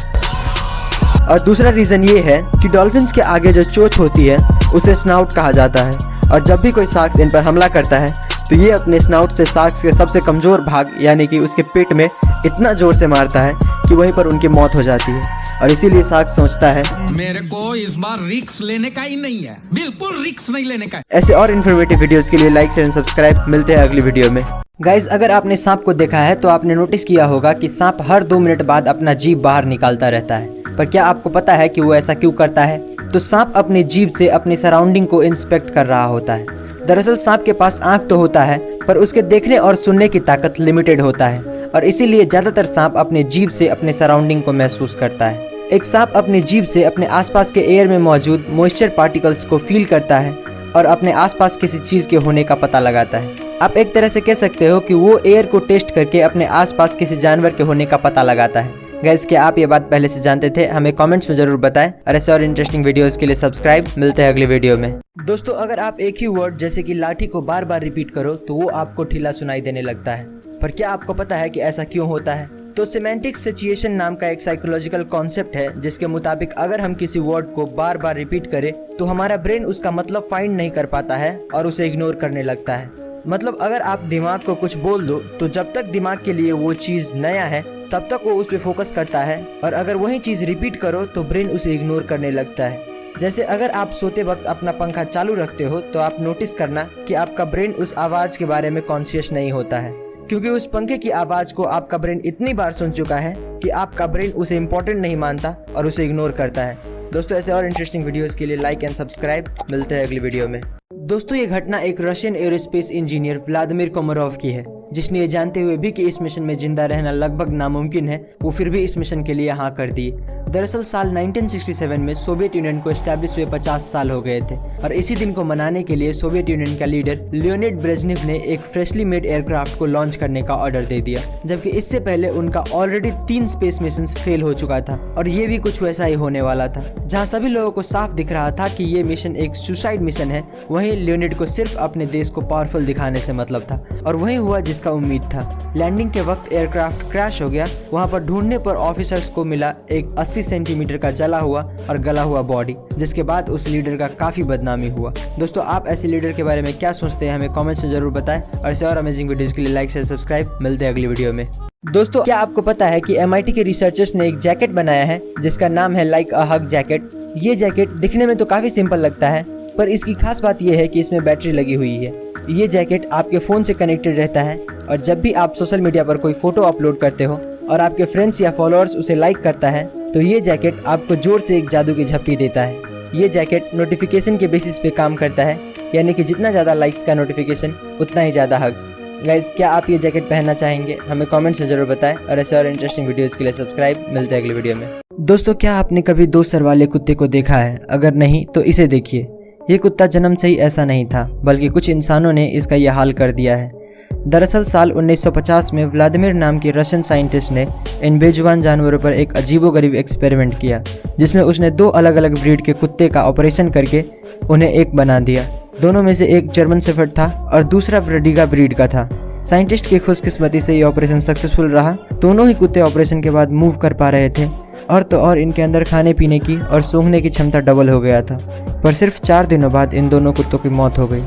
और दूसरा रीज़न ये है कि डॉल्फिन्स के आगे जो चोंच होती है उसे स्नाउट कहा जाता है, और जब भी कोई शार्क्स इन पर हमला करता है तो ये अपने स्नाउट से शार्क्स के सबसे कमज़ोर भाग यानी कि उसके पेट में इतना ज़ोर से मारता है कि वहीं पर उनकी मौत हो जाती है। और इसीलिए शार्क्स सोचता है मेरे को इस बार रिस्क लेने का ही नहीं है, बिल्कुल रिस्क नहीं लेने का। ऐसे और इन्फॉर्मेटिव वीडियोस के लिए लाइक शेयर एंड सब्सक्राइब। मिलते हैं अगली वीडियो में। गाइज, अगर आपने सांप को देखा है तो आपने नोटिस किया होगा कि सांप हर 2 मिनट बाद अपना जीभ बाहर निकालता रहता है। पर क्या आपको पता है कि वो ऐसा क्यों करता है? तो सांप अपनी जीभ से अपनी सराउंडिंग को इंस्पेक्ट कर रहा होता है। दरअसल सांप के पास आंख तो होता है, पर उसके देखने और सुनने की ताकत लिमिटेड होता है, और इसीलिए ज्यादातर सांप अपने जीभ से अपने सराउंडिंग को महसूस करता है। एक सांप अपनी जीभ से अपने आसपास के एयर में मौजूद मॉइस्चर पार्टिकल्स को फील करता है और अपने आसपास किसी चीज के होने का पता लगाता है। आप एक तरह से कह सकते हो कि वो एयर को टेस्ट करके अपने आसपास किसी जानवर के होने का पता लगाता है। गाइस, क्या आप ये बात पहले से जानते थे? हमें कमेंट्स में जरूर बताएं, और ऐसे और इंटरेस्टिंग वीडियोस के लिए सब्सक्राइब। मिलते हैं अगली वीडियो में। दोस्तों, अगर आप एक ही वर्ड जैसे कि लाठी को बार बार रिपीट करो तो वो आपको ढीला सुनाई देने लगता है। पर क्या आपको पता है कि ऐसा क्यों होता है? तो सिमेंटिक सिचुएशन नाम का एक साइकोलॉजिकल कॉन्सेप्ट है, जिसके मुताबिक अगर हम किसी वर्ड को बार बार रिपीट करें तो हमारा ब्रेन उसका मतलब फाइंड नहीं कर पाता है और उसे इग्नोर करने लगता है। मतलब अगर आप दिमाग को कुछ बोल दो तो जब तक दिमाग के लिए वो चीज नया है तब तक वो उस पर फोकस करता है, और अगर वही चीज रिपीट करो तो ब्रेन उसे इग्नोर करने लगता है। जैसे अगर आप सोते वक्त अपना पंखा चालू रखते हो तो आप नोटिस करना कि आपका ब्रेन उस आवाज के बारे में कॉन्शियस नहीं होता है, क्योंकि उस पंखे की आवाज को आपका ब्रेन इतनी बार सुन चुका है कि आपका ब्रेन उसे इम्पोर्टेंट नहीं मानता और उसे इग्नोर करता है। दोस्तों, ऐसे और इंटरेस्टिंग वीडियोस के लिए लाइक एंड सब्सक्राइब। मिलते हैं अगली वीडियो में। दोस्तों, ये घटना एक Russian aerospace engineer Vladimir Komarov की है, जिसने ये जानते हुए भी कि इस मिशन में जिंदा रहना लगभग नामुमकिन है, वो फिर भी इस मिशन के लिए हाँ कर दिए। दरअसल साल 1967 में सोवियत यूनियन को एस्टैब्लिश हुए 50 साल हो गए थे, और इसी दिन को मनाने के लिए सोवियत यूनियन का लीडर लियोनिड ब्रेजनेव ने एक फ्रेशली मेड एयरक्राफ्ट को लॉन्च करने का ऑर्डर दे दिया, जबकि इससे पहले उनका ऑलरेडी 3 स्पेस मिशन फेल हो चुका था। और ये भी कुछ वैसा ही होने वाला था। जहाँ सभी लोगों को साफ दिख रहा था कि ये मिशन एक सुसाइड मिशन है, वहीं लियोनिड को सिर्फ अपने देश को पावरफुल दिखाने से मतलब था, और वही हुआ जिसका उम्मीद था। लैंडिंग के वक्त एयरक्राफ्ट क्रैश हो गया। वहाँ पर ढूंढने पर ऑफिसर्स को मिला एक 80 सेंटीमीटर का जला हुआ और गला हुआ बॉडी, जिसके बाद उस लीडर का काफी बदनामी हुआ। दोस्तों, आप ऐसे लीडर के बारे में क्या सोचते हैं? हमें कमेंट्स में जरूर बताएं, और ऐसे और अमेजिंग वीडियोस के लिए लाइक शेयर सब्सक्राइब। मिलते हैं अगली वीडियो में। दोस्तों, क्या आपको पता है कि MIT के रिसर्चर्स ने एक जैकेट बनाया है जिसका नाम है लाइक अ हग जैकेट। ये जैकेट दिखने में तो काफी सिंपल लगता है, पर इसकी खास बात यह है कि इसमें बैटरी लगी हुई है। ये जैकेट आपके फोन से कनेक्टेड रहता है, और जब भी आप सोशल मीडिया पर कोई फोटो अपलोड करते हो और आपके फ्रेंड्स या फॉलोअर्स उसे लाइक करता है तो ये जैकेट आपको जोर से एक जादू की झप्पी देता है। ये जैकेट नोटिफिकेशन के बेसिस पे काम करता है, यानी कि जितना ज़्यादा लाइक्स का नोटिफिकेशन उतना ही ज़्यादा हग्स। गाइज, क्या आप ये जैकेट पहनना चाहेंगे? हमें कमेंट्स में जरूर बताएं, और ऐसे और इंटरेस्टिंग वीडियोस के लिए सब्सक्राइब। मिलते हैं अगली वीडियो में। दोस्तों, क्या आपने कभी 2 सर वाले कुत्ते को देखा है? अगर नहीं तो इसे देखिए। ये कुत्ता जन्म से ही ऐसा नहीं था, बल्कि कुछ इंसानों ने इसका यह हाल कर दिया है। दरअसल साल 1950 में व्लादिमीर नाम के रशियन साइंटिस्ट ने इन बेजुबान जानवरों पर एक अजीबोगरीब एक्सपेरिमेंट किया, जिसमें उसने 2 अलग अलग ब्रीड के कुत्ते का ऑपरेशन करके उन्हें एक बना दिया। दोनों में से एक जर्मन शेफर्ड था और दूसरा ब्रेडिगा ब्रीड का था। साइंटिस्ट की खुशकिस्मती से ये ऑपरेशन सक्सेसफुल रहा। दोनों ही कुत्ते ऑपरेशन के बाद मूव कर पा रहे थे, और तो और इनके अंदर खाने पीने की और सूंघने की क्षमता डबल हो गया था। पर सिर्फ 4 दिनों बाद इन दोनों कुत्तों की मौत हो गई।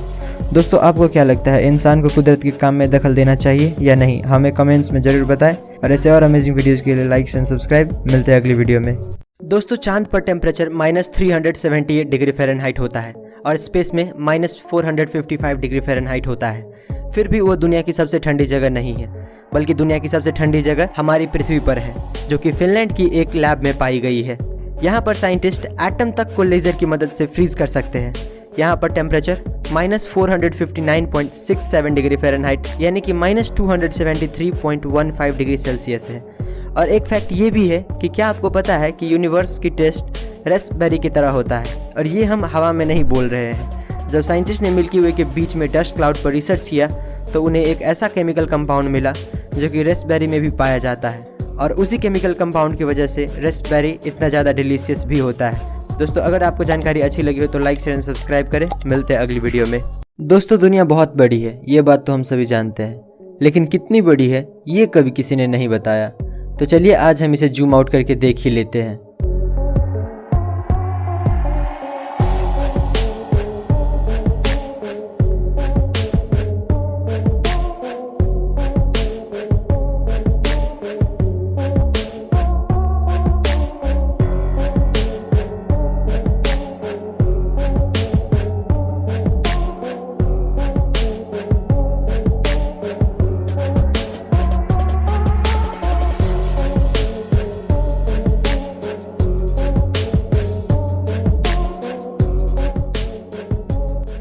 दोस्तों, आपको क्या लगता है, इंसान को कुदरत के काम में दखल देना चाहिए या नहीं? हमें कमेंट्स में जरूर बताएं, और ऐसे और अमेजिंग वीडियोस के लिए लाइक एंड सब्सक्राइब। मिलते हैं अगली वीडियो में। दोस्तों, चांद पर टेम्परेचर -378 डिग्री फ़ारेनहाइट होता है, और स्पेस में -455 डिग्री फ़ारेनहाइट होता है। फिर भी वो दुनिया की सबसे ठंडी जगह नहीं है, बल्कि दुनिया की सबसे ठंडी जगह हमारी पृथ्वी पर है, जो कि फिनलैंड की एक लैब में पाई गई है। यहाँ पर साइंटिस्ट एटम तक को लेजर की मदद से फ्रीज कर सकते हैं। यहाँ पर टेम्परेचर -459.67 डिग्री फ़ारेनहाइट यानी कि -273.15 डिग्री सेल्सियस है। और एक फैक्ट ये भी है कि क्या आपको पता है कि यूनिवर्स की टेस्ट रेस्पबेरी की तरह होता है, और ये हम हवा में नहीं बोल रहे हैं। जब साइंटिस्ट ने मिल्की वे के बीच में डस्ट क्लाउड पर रिसर्च किया तो उन्हें एक ऐसा केमिकल कंपाउंड मिला जो कि रेस्पबेरी में भी पाया जाता है, और उसी केमिकल कंपाउंड की वजह से रेस्पबेरी इतना ज़्यादा डिलीशियस भी होता है। दोस्तों, अगर आपको जानकारी अच्छी लगी हो तो लाइक शेयर एंड सब्सक्राइब करें। मिलते हैं अगली वीडियो में। दोस्तों, दुनिया बहुत बड़ी है, ये बात तो हम सभी जानते हैं, लेकिन कितनी बड़ी है ये कभी किसी ने नहीं बताया। तो चलिए आज हम इसे जूम आउट करके देख ही लेते हैं।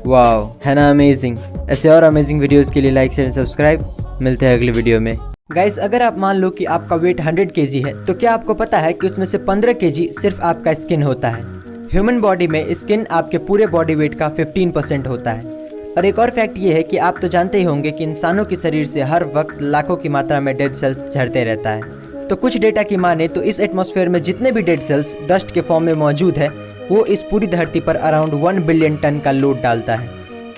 वाओ, है ना अमेजिंग। ऐसे और अमेजिंग वीडियोस के लिए लाइक शेयर सब्सक्राइब। मिलते हैं अगली वीडियो में। गाइस, अगर आप मान लो कि आपका वेट 100 केजी है, तो क्या आपको पता है कि उसमें से 15 केजी सिर्फ आपका स्किन होता है। ह्यूमन बॉडी में स्किन आपके पूरे बॉडी वेट का 15% होता है। और एक और फैक्ट ये है कि आप तो जानते ही होंगे कि इंसानों के शरीर से हर वक्त लाखों की मात्रा में डेड सेल्स झड़ते रहता है। तो कुछ डेटा की माने तो इस एटमॉस्फेयर में जितने भी डेड सेल्स डस्ट के फॉर्म में मौजूद है, वो इस पूरी धरती पर अराउंड 1 बिलियन टन का लोड डालता है।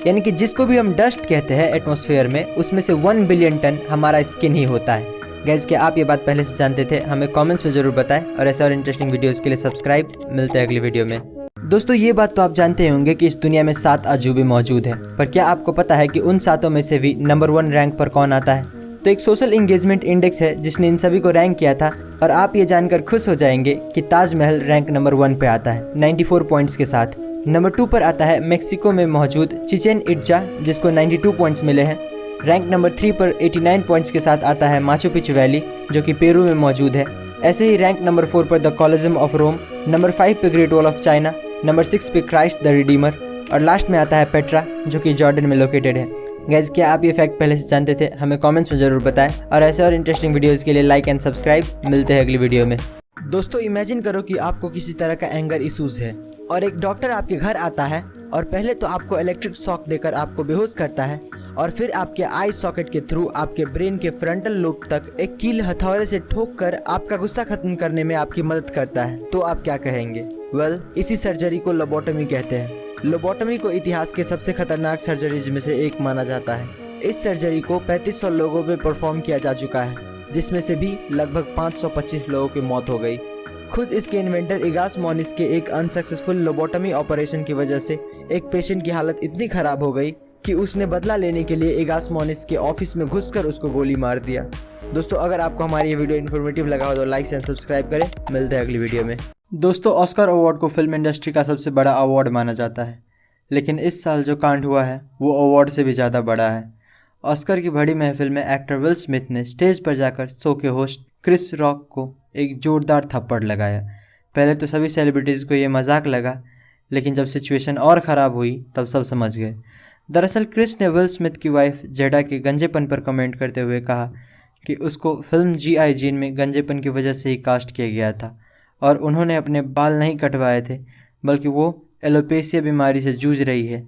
यानी कि जिसको भी हम डस्ट कहते हैं एटमॉस्फेयर में, उसमें से 1 बिलियन टन हमारा स्किन ही होता है। गाइस, क्या आप ये बात पहले से जानते थे? हमें कमेंट्स में जरूर बताएं, और ऐसे और इंटरेस्टिंग वीडियोस के लिए सब्सक्राइब। मिलते हैं अगली वीडियो में। दोस्तों, ये बात तो आप जानते होंगे कि इस दुनिया में 7 अजूबे मौजूद हैं, पर क्या आपको पता है कि उन 7 में से भी नंबर 1 रैंक पर कौन आता है? तो एक सोशल इंगेजमेंट इंडेक्स है जिसने इन सभी को रैंक किया था, और आप ये जानकर खुश हो जाएंगे कि ताजमहल रैंक नंबर 1 पे आता है 94 पॉइंट्स के साथ। नंबर 2 पर आता है मेक्सिको में मौजूद चिचेन इट्जा, जिसको 92 पॉइंट्स मिले हैं। रैंक नंबर 3 पर 89 पॉइंट्स के साथ आता है माचू पिचू वैली, जो कि पेरू में मौजूद है। ऐसे ही रैंक नंबर 4 पर the Colosseum of Rome, number 5 पे Great Wall of China, number 6 पे क्राइस्ट द रिडीमर, और लास्ट में आता है पेट्रा, जो कि जॉर्डन में लोकेटेड है। गाइज, क्या आप ये फैक्ट पहले से जानते थे? हमें कमेंट्स में जरूर बताएं, और ऐसे और इंटरेस्टिंग वीडियोस के लिए लाइक एंड सब्सक्राइब। मिलते हैं अगली वीडियो में। दोस्तों, इमेजिन करो कि आपको किसी तरह का एंगर इश्यूज है, और एक डॉक्टर आपके घर आता है, और पहले तो आपको इलेक्ट्रिक शॉक देकर आपको बेहोश करता है, और फिर आपके आई सॉकेट के थ्रू आपके ब्रेन के फ्रंटल लोब तक एक कील हथौड़े से ठोक कर आपका गुस्सा खत्म करने में आपकी मदद करता है। तो आप क्या कहेंगे? वेल, इसी सर्जरी को लोबोटमी कहते हैं। लोबोटमी को इतिहास के सबसे खतरनाक सर्जरीज में से एक माना जाता है। इस सर्जरी को 3500 लोगों पे परफॉर्म किया जा चुका है, जिसमें से भी लगभग 525 लोगों की मौत हो गई। खुद इसके इन्वेंटर इगास मोनिस के एक अनसक्सेसफुल लोबोटमी ऑपरेशन की वजह से एक पेशेंट की हालत इतनी खराब हो गई कि उसने बदला लेने के लिए इगास मोनिस के ऑफिस में घुसकर उसको गोली मार दिया। दोस्तों, अगर आपको हमारी ये वीडियो इन्फॉर्मेटिव लगा हो तो लाइक एंड सब्सक्राइब करें। मिलते हैं अगली वीडियो में। दोस्तों, ऑस्कर अवार्ड को फिल्म इंडस्ट्री का सबसे बड़ा अवार्ड माना जाता है, लेकिन इस साल जो कांड हुआ है वो अवार्ड से भी ज़्यादा बड़ा है। ऑस्कर की बड़ी महफिल में एक्टर विल स्मिथ ने स्टेज पर जाकर शो के होस्ट क्रिस रॉक को एक जोरदार थप्पड़ लगाया। पहले तो सभी सेलिब्रिटीज़ को ये मजाक लगा, लेकिन जब सिचुएशन और ख़राब हुई तब सब समझ गए। दरअसल क्रिस ने विल स्मिथ की वाइफ जेडा के गंजेपन पर कमेंट करते हुए कहा कि उसको फिल्म G.I. जीन में गंजेपन की वजह से ही कास्ट किया गया था, और उन्होंने अपने बाल नहीं कटवाए थे, बल्कि वो एलोपेशिया बीमारी से जूझ रही है,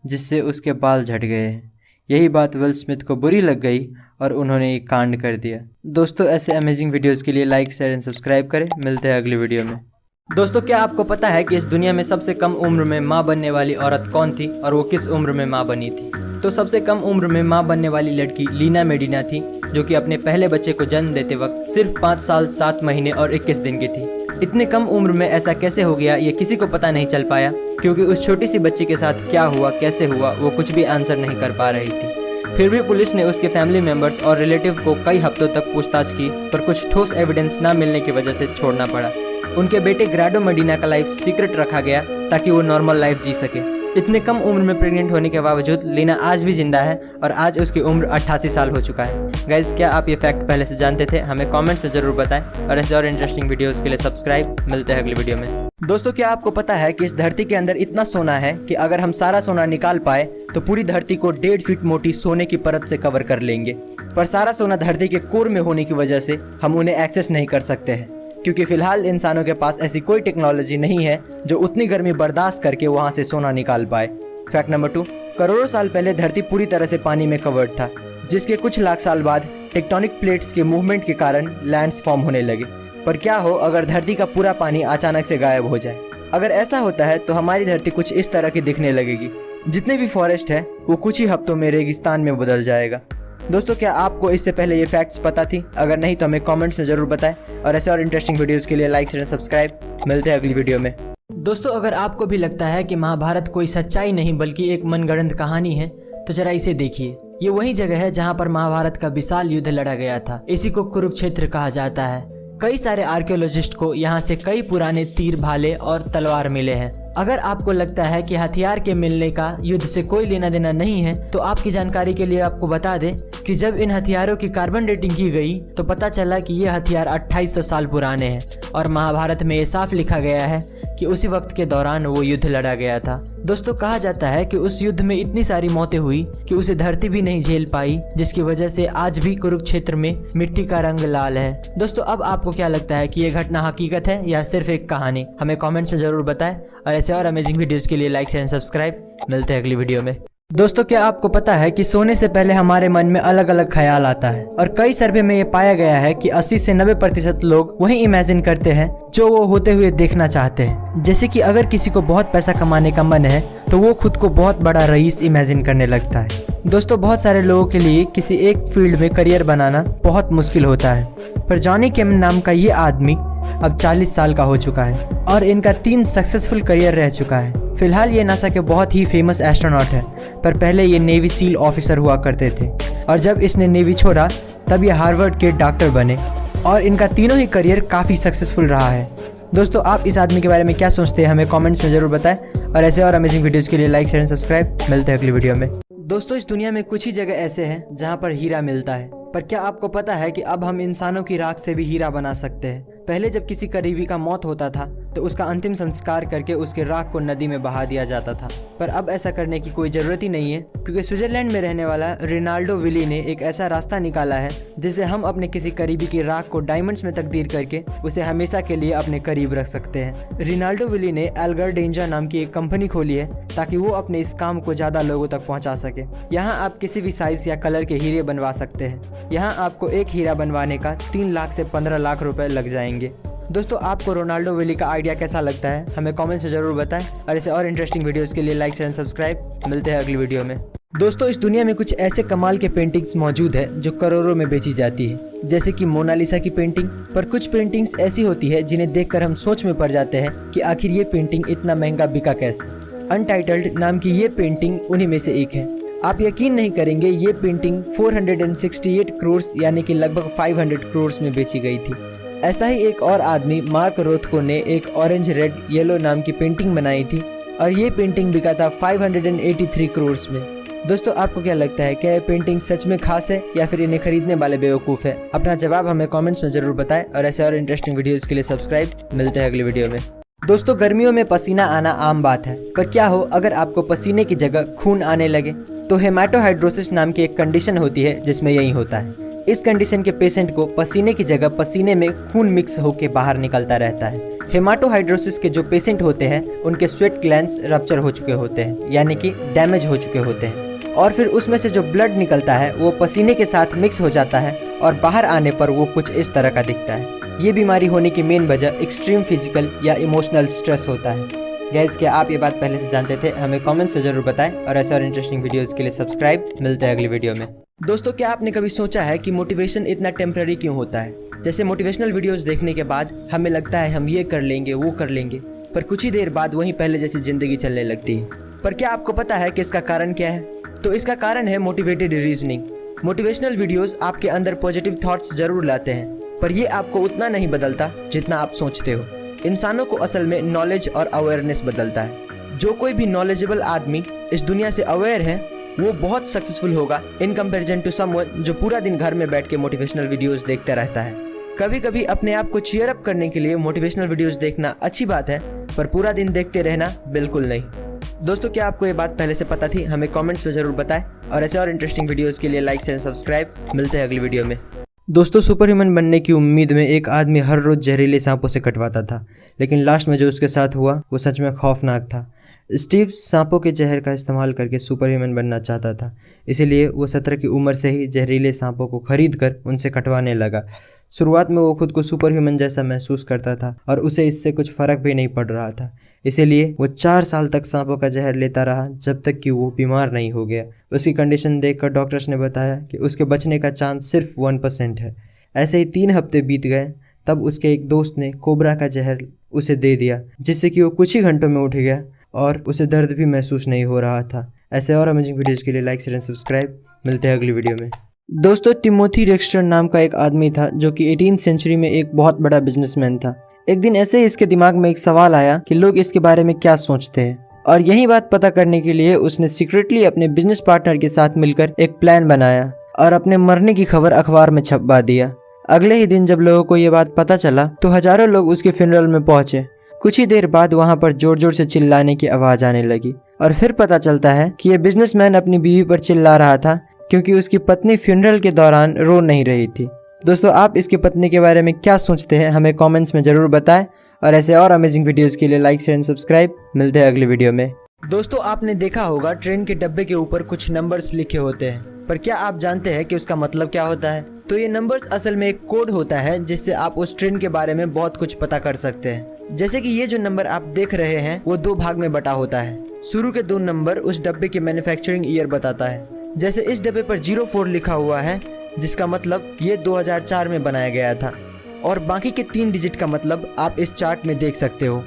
जिससे उसके बाल झड़ गए हैं। यही बात विल स्मिथ को बुरी लग गई और उन्होंने एक कांड कर दिया। दोस्तों, ऐसे अमेजिंग वीडियोस के लिए लाइक शेयर एंड सब्सक्राइब करें। मिलते हैं अगली वीडियो में। दोस्तों, क्या आपको पता है कि इस दुनिया में सबसे कम उम्र में माँ बनने वाली औरत कौन थी, और वो किस उम्र में माँ बनी थी? तो सबसे कम उम्र में माँ बनने वाली लड़की लीना मेडिना थी, जो कि अपने पहले बच्चे को जन्म देते वक्त सिर्फ 5 साल 7 महीने और 21 दिन की थी। इतनी कम उम्र में ऐसा कैसे हो गया, ये किसी को पता नहीं चल पाया, क्योंकि उस छोटी सी बच्ची के साथ क्या हुआ, कैसे हुआ, वो कुछ भी आंसर नहीं कर पा रही थी। फिर भी पुलिस ने उसके फैमिली मेंबर्स और रिलेटिव को कई हफ्तों तक पूछताछ की, पर कुछ ठोस एविडेंस न मिलने की वजह से छोड़ना पड़ा। उनके बेटे ग्राडो मेडिना का लाइफ सीक्रेट रखा गया ताकि वो नॉर्मल लाइफ जी सके। इतने कम उम्र में प्रेग्नेंट होने के बावजूद लीना आज भी जिंदा है, और आज उसकी उम्र 88 साल हो चुका है। गाइज, क्या आप ये फैक्ट पहले से जानते थे? हमें कमेंट्स में जरूर बताएं, और ऐसे और इंटरेस्टिंग वीडियोस के लिए सब्सक्राइब। मिलते हैं अगली वीडियो में। दोस्तों, क्या आपको पता है कि इस धरती के अंदर इतना सोना है कि अगर हम सारा सोना निकाल पाए तो पूरी धरती को 1.5 फीट मोटी सोने की परत से कवर कर लेंगे। पर सारा सोना धरती के कोर में होने की वजह से हम उन्हें एक्सेस नहीं कर सकते हैं, क्योंकि फिलहाल इंसानों के पास ऐसी कोई टेक्नोलॉजी नहीं है जो उतनी गर्मी बर्दाश्त करके वहां से सोना निकाल पाए। फैक्ट नंबर 2, करोड़ों साल पहले धरती पूरी तरह से पानी में कवर्ड था, जिसके कुछ लाख साल बाद टेक्टोनिक प्लेट्स के मूवमेंट के कारण लैंड्स फॉर्म होने लगे। पर क्या हो अगर धरती का पूरा पानी अचानक से गायब हो जाए? अगर ऐसा होता है तो हमारी धरती कुछ इस तरह की दिखने लगेगी। जितने भी फॉरेस्ट है वो कुछ ही हफ्तों में रेगिस्तान में बदल जाएगा। दोस्तों, क्या आपको इससे पहले ये फैक्ट्स पता थी? अगर नहीं तो हमें कमेंट्स में जरूर बताएं और ऐसे और इंटरेस्टिंग वीडियोस के लिए लाइक शेयर सब्सक्राइब। मिलते हैं अगली वीडियो में। दोस्तों, अगर आपको भी लगता है कि महाभारत कोई सच्चाई नहीं बल्कि एक मनगढ़ंत कहानी है तो जरा इसे देखिए। ये वही जगह है जहाँ पर महाभारत का विशाल युद्ध लड़ा गया था। इसी को कुरुक्षेत्र कहा जाता है। कई सारे आर्कियोलॉजिस्ट को यहाँ से कई पुराने तीर, भाले और तलवार मिले हैं। अगर आपको लगता है कि हथियार के मिलने का युद्ध से कोई लेना देना नहीं है तो आपकी जानकारी के लिए आपको बता दें कि जब इन हथियारों की कार्बन डेटिंग की गई तो पता चला कि ये हथियार 2800 साल पुराने हैं और महाभारत में ये साफ लिखा गया है कि उसी वक्त के दौरान वो युद्ध लड़ा गया था। दोस्तों, कहा जाता है कि उस युद्ध में इतनी सारी मौतें हुई कि उसे धरती भी नहीं झेल पाई, जिसकी वजह से आज भी कुरुक्षेत्र में मिट्टी का रंग लाल है। दोस्तों, अब आपको क्या लगता है कि ये घटना हकीकत है या सिर्फ एक कहानी? हमें कमेंट्स में जरूर बताएं और ऐसे और अमेजिंग वीडियोस के लिए लाइक शेयर सब्सक्राइब। मिलते हैं अगली वीडियो में। दोस्तों, क्या आपको पता है कि सोने से पहले हमारे मन में अलग अलग ख्याल आता है और कई सर्वे में ये पाया गया है कि 80 से 90% लोग वही इमेजिन करते हैं जो वो होते हुए देखना चाहते हैं। जैसे कि अगर किसी को बहुत पैसा कमाने का मन है तो वो खुद को बहुत बड़ा रईस इमेजिन करने लगता है। दोस्तों, बहुत सारे लोगों के लिए किसी एक फील्ड में करियर बनाना बहुत मुश्किल होता है, पर जॉनी केमन नाम का ये आदमी अब 40 साल का हो चुका है और इनका 3 सक्सेसफुल करियर रह चुका है। फिलहाल ये नासा के बहुत ही फेमस एस्ट्रोनॉट है, पर पहले ये नेवी सील ऑफिसर हुआ करते थे और जब इसने नेवी छोड़ा तब ये हार्वर्ड के डॉक्टर बने और इनका तीनों ही करियर काफ़ी सक्सेसफुल रहा है। दोस्तों, आप इस आदमी के बारे में क्या सोचते हैं? हमें कमेंट्स में ज़रूर बताएं और ऐसे और अमेजिंग वीडियोज़ के लिए लाइक शेयर सब्सक्राइब। मिलते हैं अगली वीडियो में। दोस्तों, इस दुनिया में कुछ ही जगह ऐसे हैं जहाँ पर हीरा मिलता है, पर क्या आपको पता है कि अब हम इंसानों की राख से भी हीरा बना सकते हैं? पहले जब किसी करीबी का मौत होता था तो उसका अंतिम संस्कार करके उसके राख को नदी में बहा दिया जाता था, पर अब ऐसा करने की कोई ज़रूरत ही नहीं है क्योंकि स्विट्जरलैंड में रहने वाला रिनाल्डो विली ने एक ऐसा रास्ता निकाला है जिससे हम अपने किसी करीबी की राख को डायमंड्स में तब्दील करके उसे हमेशा के लिए अपने करीब रख सकते हैं। रिनाल्डो विली ने एल्गर डेंजा नाम की एक कंपनी खोली है ताकि वो अपने इस काम को ज़्यादा लोगों तक पहुँचा सके। यहाँ आप किसी भी साइज़ या कलर के हीरे बनवा सकते हैं। यहाँ आपको एक हीरा बनवाने का 3 लाख से 15 लाख रुपए लग जाएंगे। दोस्तों, आपको रोनाल्डो विली का आइडिया कैसा लगता है? हमें कमेंट्स में जरूर बताएं और ऐसे और इंटरेस्टिंग वीडियोस के लिए लाइक शेयर सब्सक्राइब। मिलते हैं अगली वीडियो में। दोस्तों, इस दुनिया में कुछ ऐसे कमाल के पेंटिंग्स मौजूद है जो करोड़ों में बेची जाती है, जैसे कि मोनालिसा की पेंटिंग। पर कुछ पेंटिंग्स ऐसी होती है जिन्हें देखकर हम सोच में पड़ जाते हैं कि आखिर ये पेंटिंग इतना महंगा बिका कैसे। अनटाइटल्ड नाम की ये पेंटिंग उन्हीं में से एक है। आप यकीन नहीं करेंगे, ये पेंटिंग 468 करोड़ यानी कि लगभग 500 करोड़ में बेची गई थी। ऐसा ही एक और आदमी मार्क रोथको ने एक ऑरेंज रेड येलो नाम की पेंटिंग बनाई थी और ये पेंटिंग बिका था 583 करोड़ में। दोस्तों, आपको क्या लगता है, क्या ये पेंटिंग सच में खास है या फिर इन्हें खरीदने वाले बेवकूफ़ है? अपना जवाब हमें कमेंट्स में जरूर बताएं और ऐसे और इंटरेस्टिंग वीडियोस के लिए सब्सक्राइब। मिलते हैं अगली वीडियो में। दोस्तों, गर्मियों में पसीना आना आम बात है, पर क्या हो अगर आपको पसीने की जगह खून आने लगे? तो हेमाटोहाइड्रोसिस नाम की एक कंडीशन होती है जिसमें यही होता है। इस कंडीशन के पेशेंट को पसीने की जगह पसीने में खून मिक्स होकर बाहर निकलता रहता है। हेमाटोहाइड्रोसिस के जो पेशेंट होते हैं उनके स्वेट ग्लैंड्स रप्चर हो चुके होते हैं, यानी कि डैमेज हो चुके होते हैं, और फिर उसमें से जो ब्लड निकलता है वो पसीने के साथ मिक्स हो जाता है और बाहर आने पर वो कुछ इस तरह का दिखता है। ये बीमारी होने की मेन वजह एक्सट्रीम फिजिकल या इमोशनल स्ट्रेस होता है। गाइस, क्या आप ये बात पहले से जानते थे? हमें कमेंट्स में जरूर बताएं और ऐसे और इंटरेस्टिंग वीडियोस के लिए सब्सक्राइब। मिलते हैं अगली वीडियो में। दोस्तों, क्या आपने कभी सोचा है कि मोटिवेशन इतना टेम्पररी क्यों होता है? जैसे मोटिवेशनल वीडियोस देखने के बाद हमें लगता है हम ये कर लेंगे, वो कर लेंगे, पर कुछ ही देर बाद वहीं पहले जैसी जिंदगी चलने लगती है। पर क्या आपको पता है कि इसका कारण क्या है? तो इसका कारण है मोटिवेटेड रीजनिंग। मोटिवेशनल वीडियोस आपके अंदर पॉजिटिव थॉट्स जरूर लाते हैं, पर ये आपको उतना नहीं बदलता जितना आप सोचते हो। इंसानों को असल में नॉलेज और अवेयरनेस बदलता है। जो कोई भी नॉलेजेबल आदमी इस दुनिया से अवेयर है वो बहुत सक्सेसफुल होगा इन कंपैरिजन टू समवन जो पूरा दिन घर में बैठ के मोटिवेशनल वीडियोस देखते रहता है। कभी कभी अपने आप को चीयर अप करने के लिए मोटिवेशनल वीडियोस देखना अच्छी बात है, पर पूरा दिन देखते रहना बिल्कुल नहीं। दोस्तों, क्या आपको ये बात पहले से पता थी? हमें कमेंट्स में जरूर बताएं और ऐसे और इंटरेस्टिंग वीडियोस के लिए लाइक शेयर सब्सक्राइब। मिलते हैं अगली वीडियो में। दोस्तों, सुपर ह्यूमन बनने की उम्मीद में एक आदमी हर रोज जहरीले सांपों से कटवाता था, लेकिन लास्ट में जो उसके साथ हुआ वो सच में खौफनाक था। स्टीव सांपों के जहर का इस्तेमाल करके सुपर ह्यूमन बनना चाहता था, इसीलिए वो 17 की उम्र से ही जहरीले सांपों को खरीद कर उनसे कटवाने लगा। शुरुआत में वो खुद को सुपर ह्यूमन जैसा महसूस करता था और उसे इससे कुछ फ़र्क भी नहीं पड़ रहा था, इसीलिए वो 4 साल तक सांपों का जहर लेता रहा जब तक कि वो बीमार नहीं हो गया। उसकी कंडीशन देखकर डॉक्टर्स ने बताया कि उसके बचने का चांस सिर्फ 1% है। ऐसे ही 3 हफ्ते बीत गए, तब उसके एक दोस्त ने कोबरा का जहर उसे दे दिया, जिससे कि वो कुछ ही घंटों में उठ गया और उसे दर्द भी महसूस नहीं हो रहा था। ऐसे और अमेजिंग वीडियोज़ के लिए लाइक शेयर एंड सब्सक्राइब। मिलते हैं अगली वीडियो में। दोस्तों, टिमोथी डेक्स्टर नाम का एक आदमी था जो कि 18th सेंचुरी में एक बहुत बड़ा बिजनेसमैन था। एक दिन ऐसे ही इसके दिमाग में एक सवाल आया कि लोग इसके बारे में क्या सोचते हैं, और यही बात पता करने के लिए उसने सीक्रेटली अपने बिजनेस पार्टनर के साथ मिलकर एक प्लान बनाया और अपने मरने की खबर अखबार में छपवा दिया। अगले ही दिन जब लोगों को ये बात पता चला तो हजारों लोग उसके फ्यूनरल में पहुंचे। कुछ ही देर बाद वहां पर जोर जोर से चिल्लाने की आवाज आने लगी और फिर पता चलता है कि ये बिजनेसमैन अपनी बीवी पर चिल्ला रहा था क्योंकि उसकी पत्नी फ्यूनरल के दौरान रो नहीं रही थी। दोस्तों, आप इसकी पत्नी के बारे में क्या सोचते हैं हमें कमेंट्स में ज़रूर बताएं, और ऐसे और अमेजिंग वीडियोस के लिए लाइक शेयर एंड सब्सक्राइब। मिलते हैं अगली वीडियो में। दोस्तों, आपने देखा होगा ट्रेन के डब्बे के ऊपर कुछ नंबर्स लिखे होते हैं, पर क्या आप जानते हैं कि उसका मतलब क्या होता है? तो ये नंबर्स असल में एक कोड होता है जिससे आप उस ट्रेन के बारे में बहुत कुछ पता कर सकते हैं। जैसे कि ये जो नंबर आप देख रहे हैं वो 2 भाग में बटा होता है। शुरू के 2 नंबर उस डब्बे के मैन्युफैक्चरिंग ईयर बताता है। जैसे इस डब्बे पर 04 लिखा हुआ है, जिसका मतलब ये 2004 में बनाया गया था, और बाकी के 3 डिजिट का मतलब आप इस चार्ट में देख सकते हो।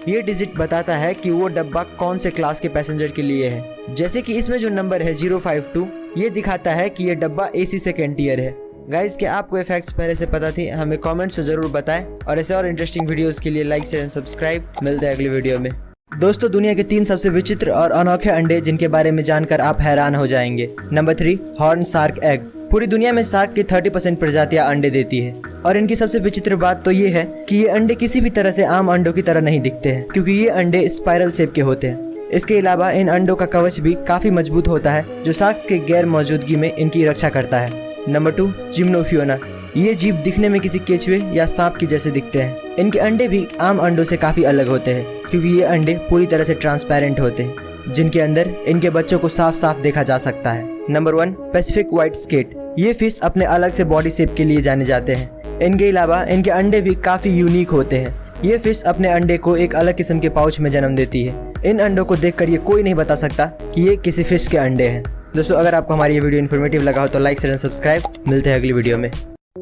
ये डिजिट बताता है कि वो डब्बा कौन से क्लास के पैसेंजर के लिए है। जैसे कि इसमें जो नंबर है 052, ये दिखाता है कि ये डब्बा AC सेकेंड ईयर है। गाइस, क्या आपको ये फैक्ट्स पहले से पता थी? हमें कमेंट्स में ज़रूर बताएं, और ऐसे और इंटरेस्टिंग वीडियोस के लिए लाइक शेयर एंड सब्सक्राइब। मिलते हैं अगली वीडियो में। दोस्तों, दुनिया के 3 सबसे विचित्र और अनोखे अंडे जिनके बारे में जानकर आप हैरान हो जाएंगे। Number 3, horn shark egg. पूरी दुनिया में शार्क की 30% प्रजातियां अंडे देती है, और इनकी सबसे विचित्र बात तो ये है कि ये अंडे किसी भी तरह से आम अंडों की तरह नहीं दिखते हैं, क्योंकि ये अंडे स्पाइरल शेप के होते हैं। इसके अलावा इन अंडों का कवच भी काफी मजबूत होता है, जो शार्क्स के गैर मौजूदगी में इनकी रक्षा करता है। नंबर 2, जिम्नोफियोना। ये जीव दिखने में किसी केचुए या सांप की जैसे दिखते हैं। इनके अंडे भी आम अंडों से काफी अलग होते हैं, क्योंकि ये अंडे पूरी तरह से ट्रांसपेरेंट होते हैं, जिनके अंदर इनके बच्चों को साफ साफ देखा जा सकता है। Number 1, Pacific white skate. ये फिश अपने अलग से बॉडी शेप के लिए जाने जाते हैं। इनके अलावा इनके अंडे भी काफी यूनिक होते हैं। ये फिश अपने अंडे को एक अलग किस्म के पाउच में जन्म देती है। इन अंडों को देखकर ये कोई नहीं बता सकता कि ये किसी फिश के अंडे हैं। दोस्तों, अगर आपको हमारी ये वीडियो इन्फॉर्मेटिव लगा हो तो लाइक शेयर एंड सब्सक्राइब। मिलते हैं अगली वीडियो में।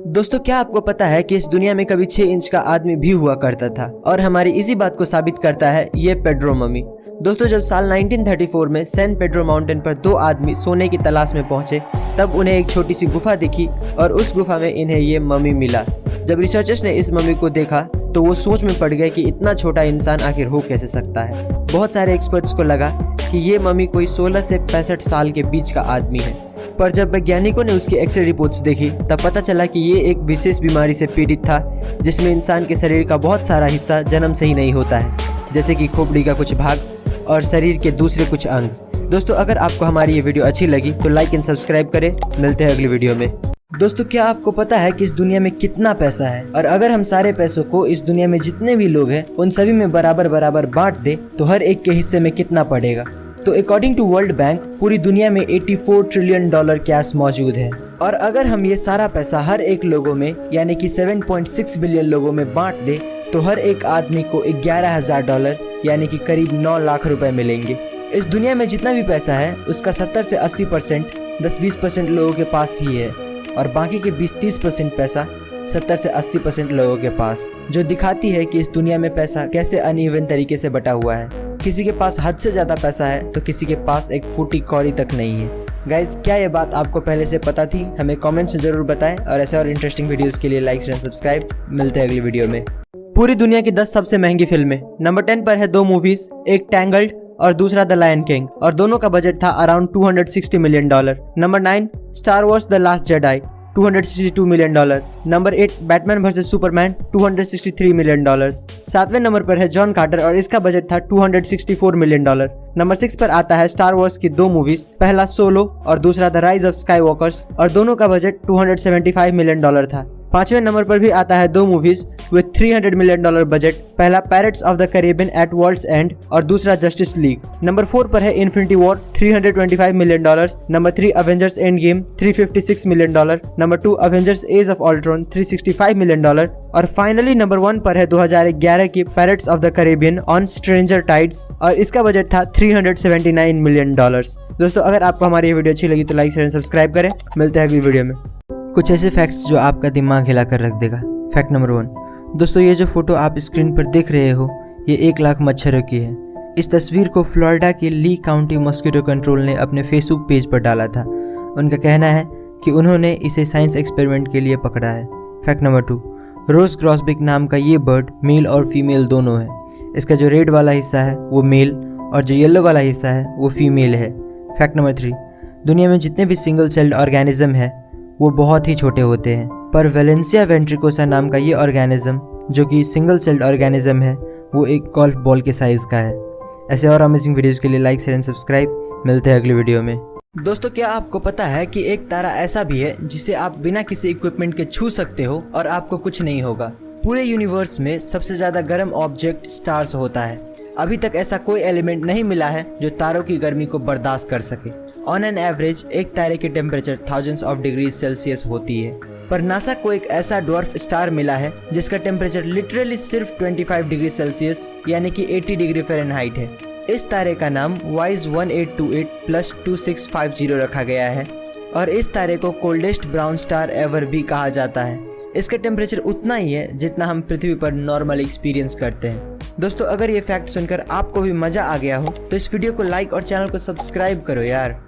दोस्तों, क्या आपको पता है कि इस दुनिया में कभी 6 इंच का आदमी भी हुआ करता था, और हमारी इसी बात को साबित करता है ये पेड्रो मम्मी। दोस्तों, जब साल 1934 में सैन पेड्रो माउंटेन पर 2 आदमी सोने की तलाश में पहुंचे, तब उन्हें एक छोटी सी गुफा दिखी और उस गुफा में इन्हें ये मम्मी मिला। जब रिसर्चर्स ने इस मम्मी को देखा तो वो सोच में पड़ गए कि इतना छोटा इंसान आखिर हो कैसे सकता है। बहुत सारे एक्सपर्ट्स को लगा कि ये मम्मी कोई 16 से 65 साल के बीच का आदमी है, पर जब वैज्ञानिकों ने उसकी एक्सरे रिपोर्ट्स देखी तब पता चला कि ये एक विशेष बीमारी से पीड़ित था, जिसमें इंसान के शरीर का बहुत सारा हिस्सा जन्म से ही नहीं होता है, जैसे कि खोपड़ी का कुछ भाग और शरीर के दूसरे कुछ अंग। दोस्तों, अगर आपको हमारी ये वीडियो अच्छी लगी तो लाइक एंड सब्सक्राइब करें। मिलते हैं अगली वीडियो में। दोस्तों, क्या आपको पता है कि इस दुनिया में कितना पैसा है, और अगर हम सारे पैसों को इस दुनिया में जितने भी लोग हैं उन सभी में बराबर बराबर बांट दे तो हर एक के हिस्से में कितना पड़ेगा? तो अकॉर्डिंग टू वर्ल्ड बैंक पूरी दुनिया में $84 ट्रिलियन कैश मौजूद है, और अगर हम ये सारा पैसा हर एक लोगों में यानी कि 7.6 बिलियन लोगों में बांट दे तो हर एक आदमी को $11,000 यानी कि करीब 9 लाख रुपए मिलेंगे। इस दुनिया में जितना भी पैसा है उसका 70 से 80% 10-20% लोगों के पास ही है, और बाकी के 20-30% पैसा 70 से 80% लोगों के पास, जो दिखाती है कि इस दुनिया में पैसा कैसे अनइवन तरीके से बटा हुआ है। किसी के पास हद से ज़्यादा पैसा है तो किसी के पास एक फूटी कौड़ी तक नहीं है। गाइज, क्या ये बात आपको पहले से पता थी? हमें कमेंट्स में ज़रूर बताएं, और ऐसे और इंटरेस्टिंग वीडियोस के लिए लाइक शेयर सब्सक्राइब। मिलते हैं अगली वीडियो में। पूरी दुनिया की 10 सबसे महंगी फिल्में। नंबर 10 पर है 2 मूवीज, एक टैंगल्ड और दूसरा द लायन किंग, और दोनों का बजट था around $260 million. Number 9, Star Wars the last Jedi, $262 million. Number 8, Batman versus Superman, $263 million. 7वें नंबर पर है जॉन कार्टर और इसका बजट था $264 मिलियन। नंबर 6 पर आता है स्टार वॉर्स की 2 मूवीज, पहला सोलो और दूसरा the rise of sky walkers, और दोनों का बजट $275 मिलियन था। 5वें नंबर पर भी आता है 2 मूवीज विद $300 मिलियन बजट। पहला Pirates of the Caribbean at World's End और दूसरा जस्टिस लीग। नंबर 4 पर है Infinity War $325 million. Number 3 Avengers Endgame $356 million. Number 2 Avengers Age of Ultron $365 million. और फाइनली नंबर 1 पर है 2011 की Pirates of the Caribbean on Stranger Tides और इसका बजट था $379 मिलियन। दोस्तों अगर आपको हमारी ये वीडियो अच्छी लगी तो लाइक शेयर एंड सब्सक्राइब करें। मिलते हैं अगली वीडियो में। कुछ ऐसे फैक्ट्स जो आपका दिमाग हिला कर रख देगा। फैक्ट नंबर 1, दोस्तों ये जो फोटो आप स्क्रीन पर देख रहे हो ये 1 लाख मच्छरों की है। इस तस्वीर को फ्लोरिडा के ली काउंटी मॉस्किटो कंट्रोल ने अपने फेसबुक पेज पर डाला था। उनका कहना है कि उन्होंने इसे साइंस एक्सपेरिमेंट के लिए पकड़ा है। फैक्ट नंबर 2, रोज ग्रॉसबिक नाम का ये बर्ड मेल और फीमेल दोनों है। इसका जो रेड वाला हिस्सा है वो मेल और जो येलो वाला हिस्सा है वो फीमेल है। फैक्ट नंबर 3, दुनिया में जितने भी सिंगल सेल्ड ऑर्गेनिज्म है वो बहुत ही छोटे होते हैं, पर वेलेंसिया वेंट्रिकोसा नाम का ये ऑर्गेनिज्म जो कि सिंगल सेल्ड ऑर्गेनिज्म है वो एक गोल्फ बॉल के साइज का है। ऐसे और अमेजिंग वीडियोस के लिए लाइक शेयर एंड सब्सक्राइब। मिलते हैं अगली वीडियो में। दोस्तों क्या आपको पता है कि एक तारा ऐसा भी है जिसे आप बिना किसी इक्विपमेंट के छू सकते हो और आपको कुछ नहीं होगा। पूरे यूनिवर्स में सबसे ज्यादा गर्म ऑब्जेक्ट स्टार्स होता है। अभी तक ऐसा कोई एलिमेंट नहीं मिला है जो तारों की गर्मी को बर्दाश्त कर सके। ऑन एन एवरेज एक तारे की temperature thousands of degree Celsius होती है, पर नासा को एक ऐसा डॉर्फ स्टार मिला है जिसका टेम्परेचर लिटरली सिर्फ 25 डिग्री सेल्सियस यानी कि 80 डिग्री फ़ारेनहाइट है। इस तारे का नाम WISE 1828+2650 रखा गया है और इस तारे को कोल्डेस्ट ब्राउन स्टार एवर भी कहा जाता है। इसका टेम्परेचर उतना ही है जितना हम पृथ्वी पर नॉर्मल एक्सपीरियंस करते हैं। दोस्तों अगर ये फैक्ट सुनकर आपको भी मजा आ गया हो तो इस वीडियो को लाइक और चैनल को सब्सक्राइब करो यार।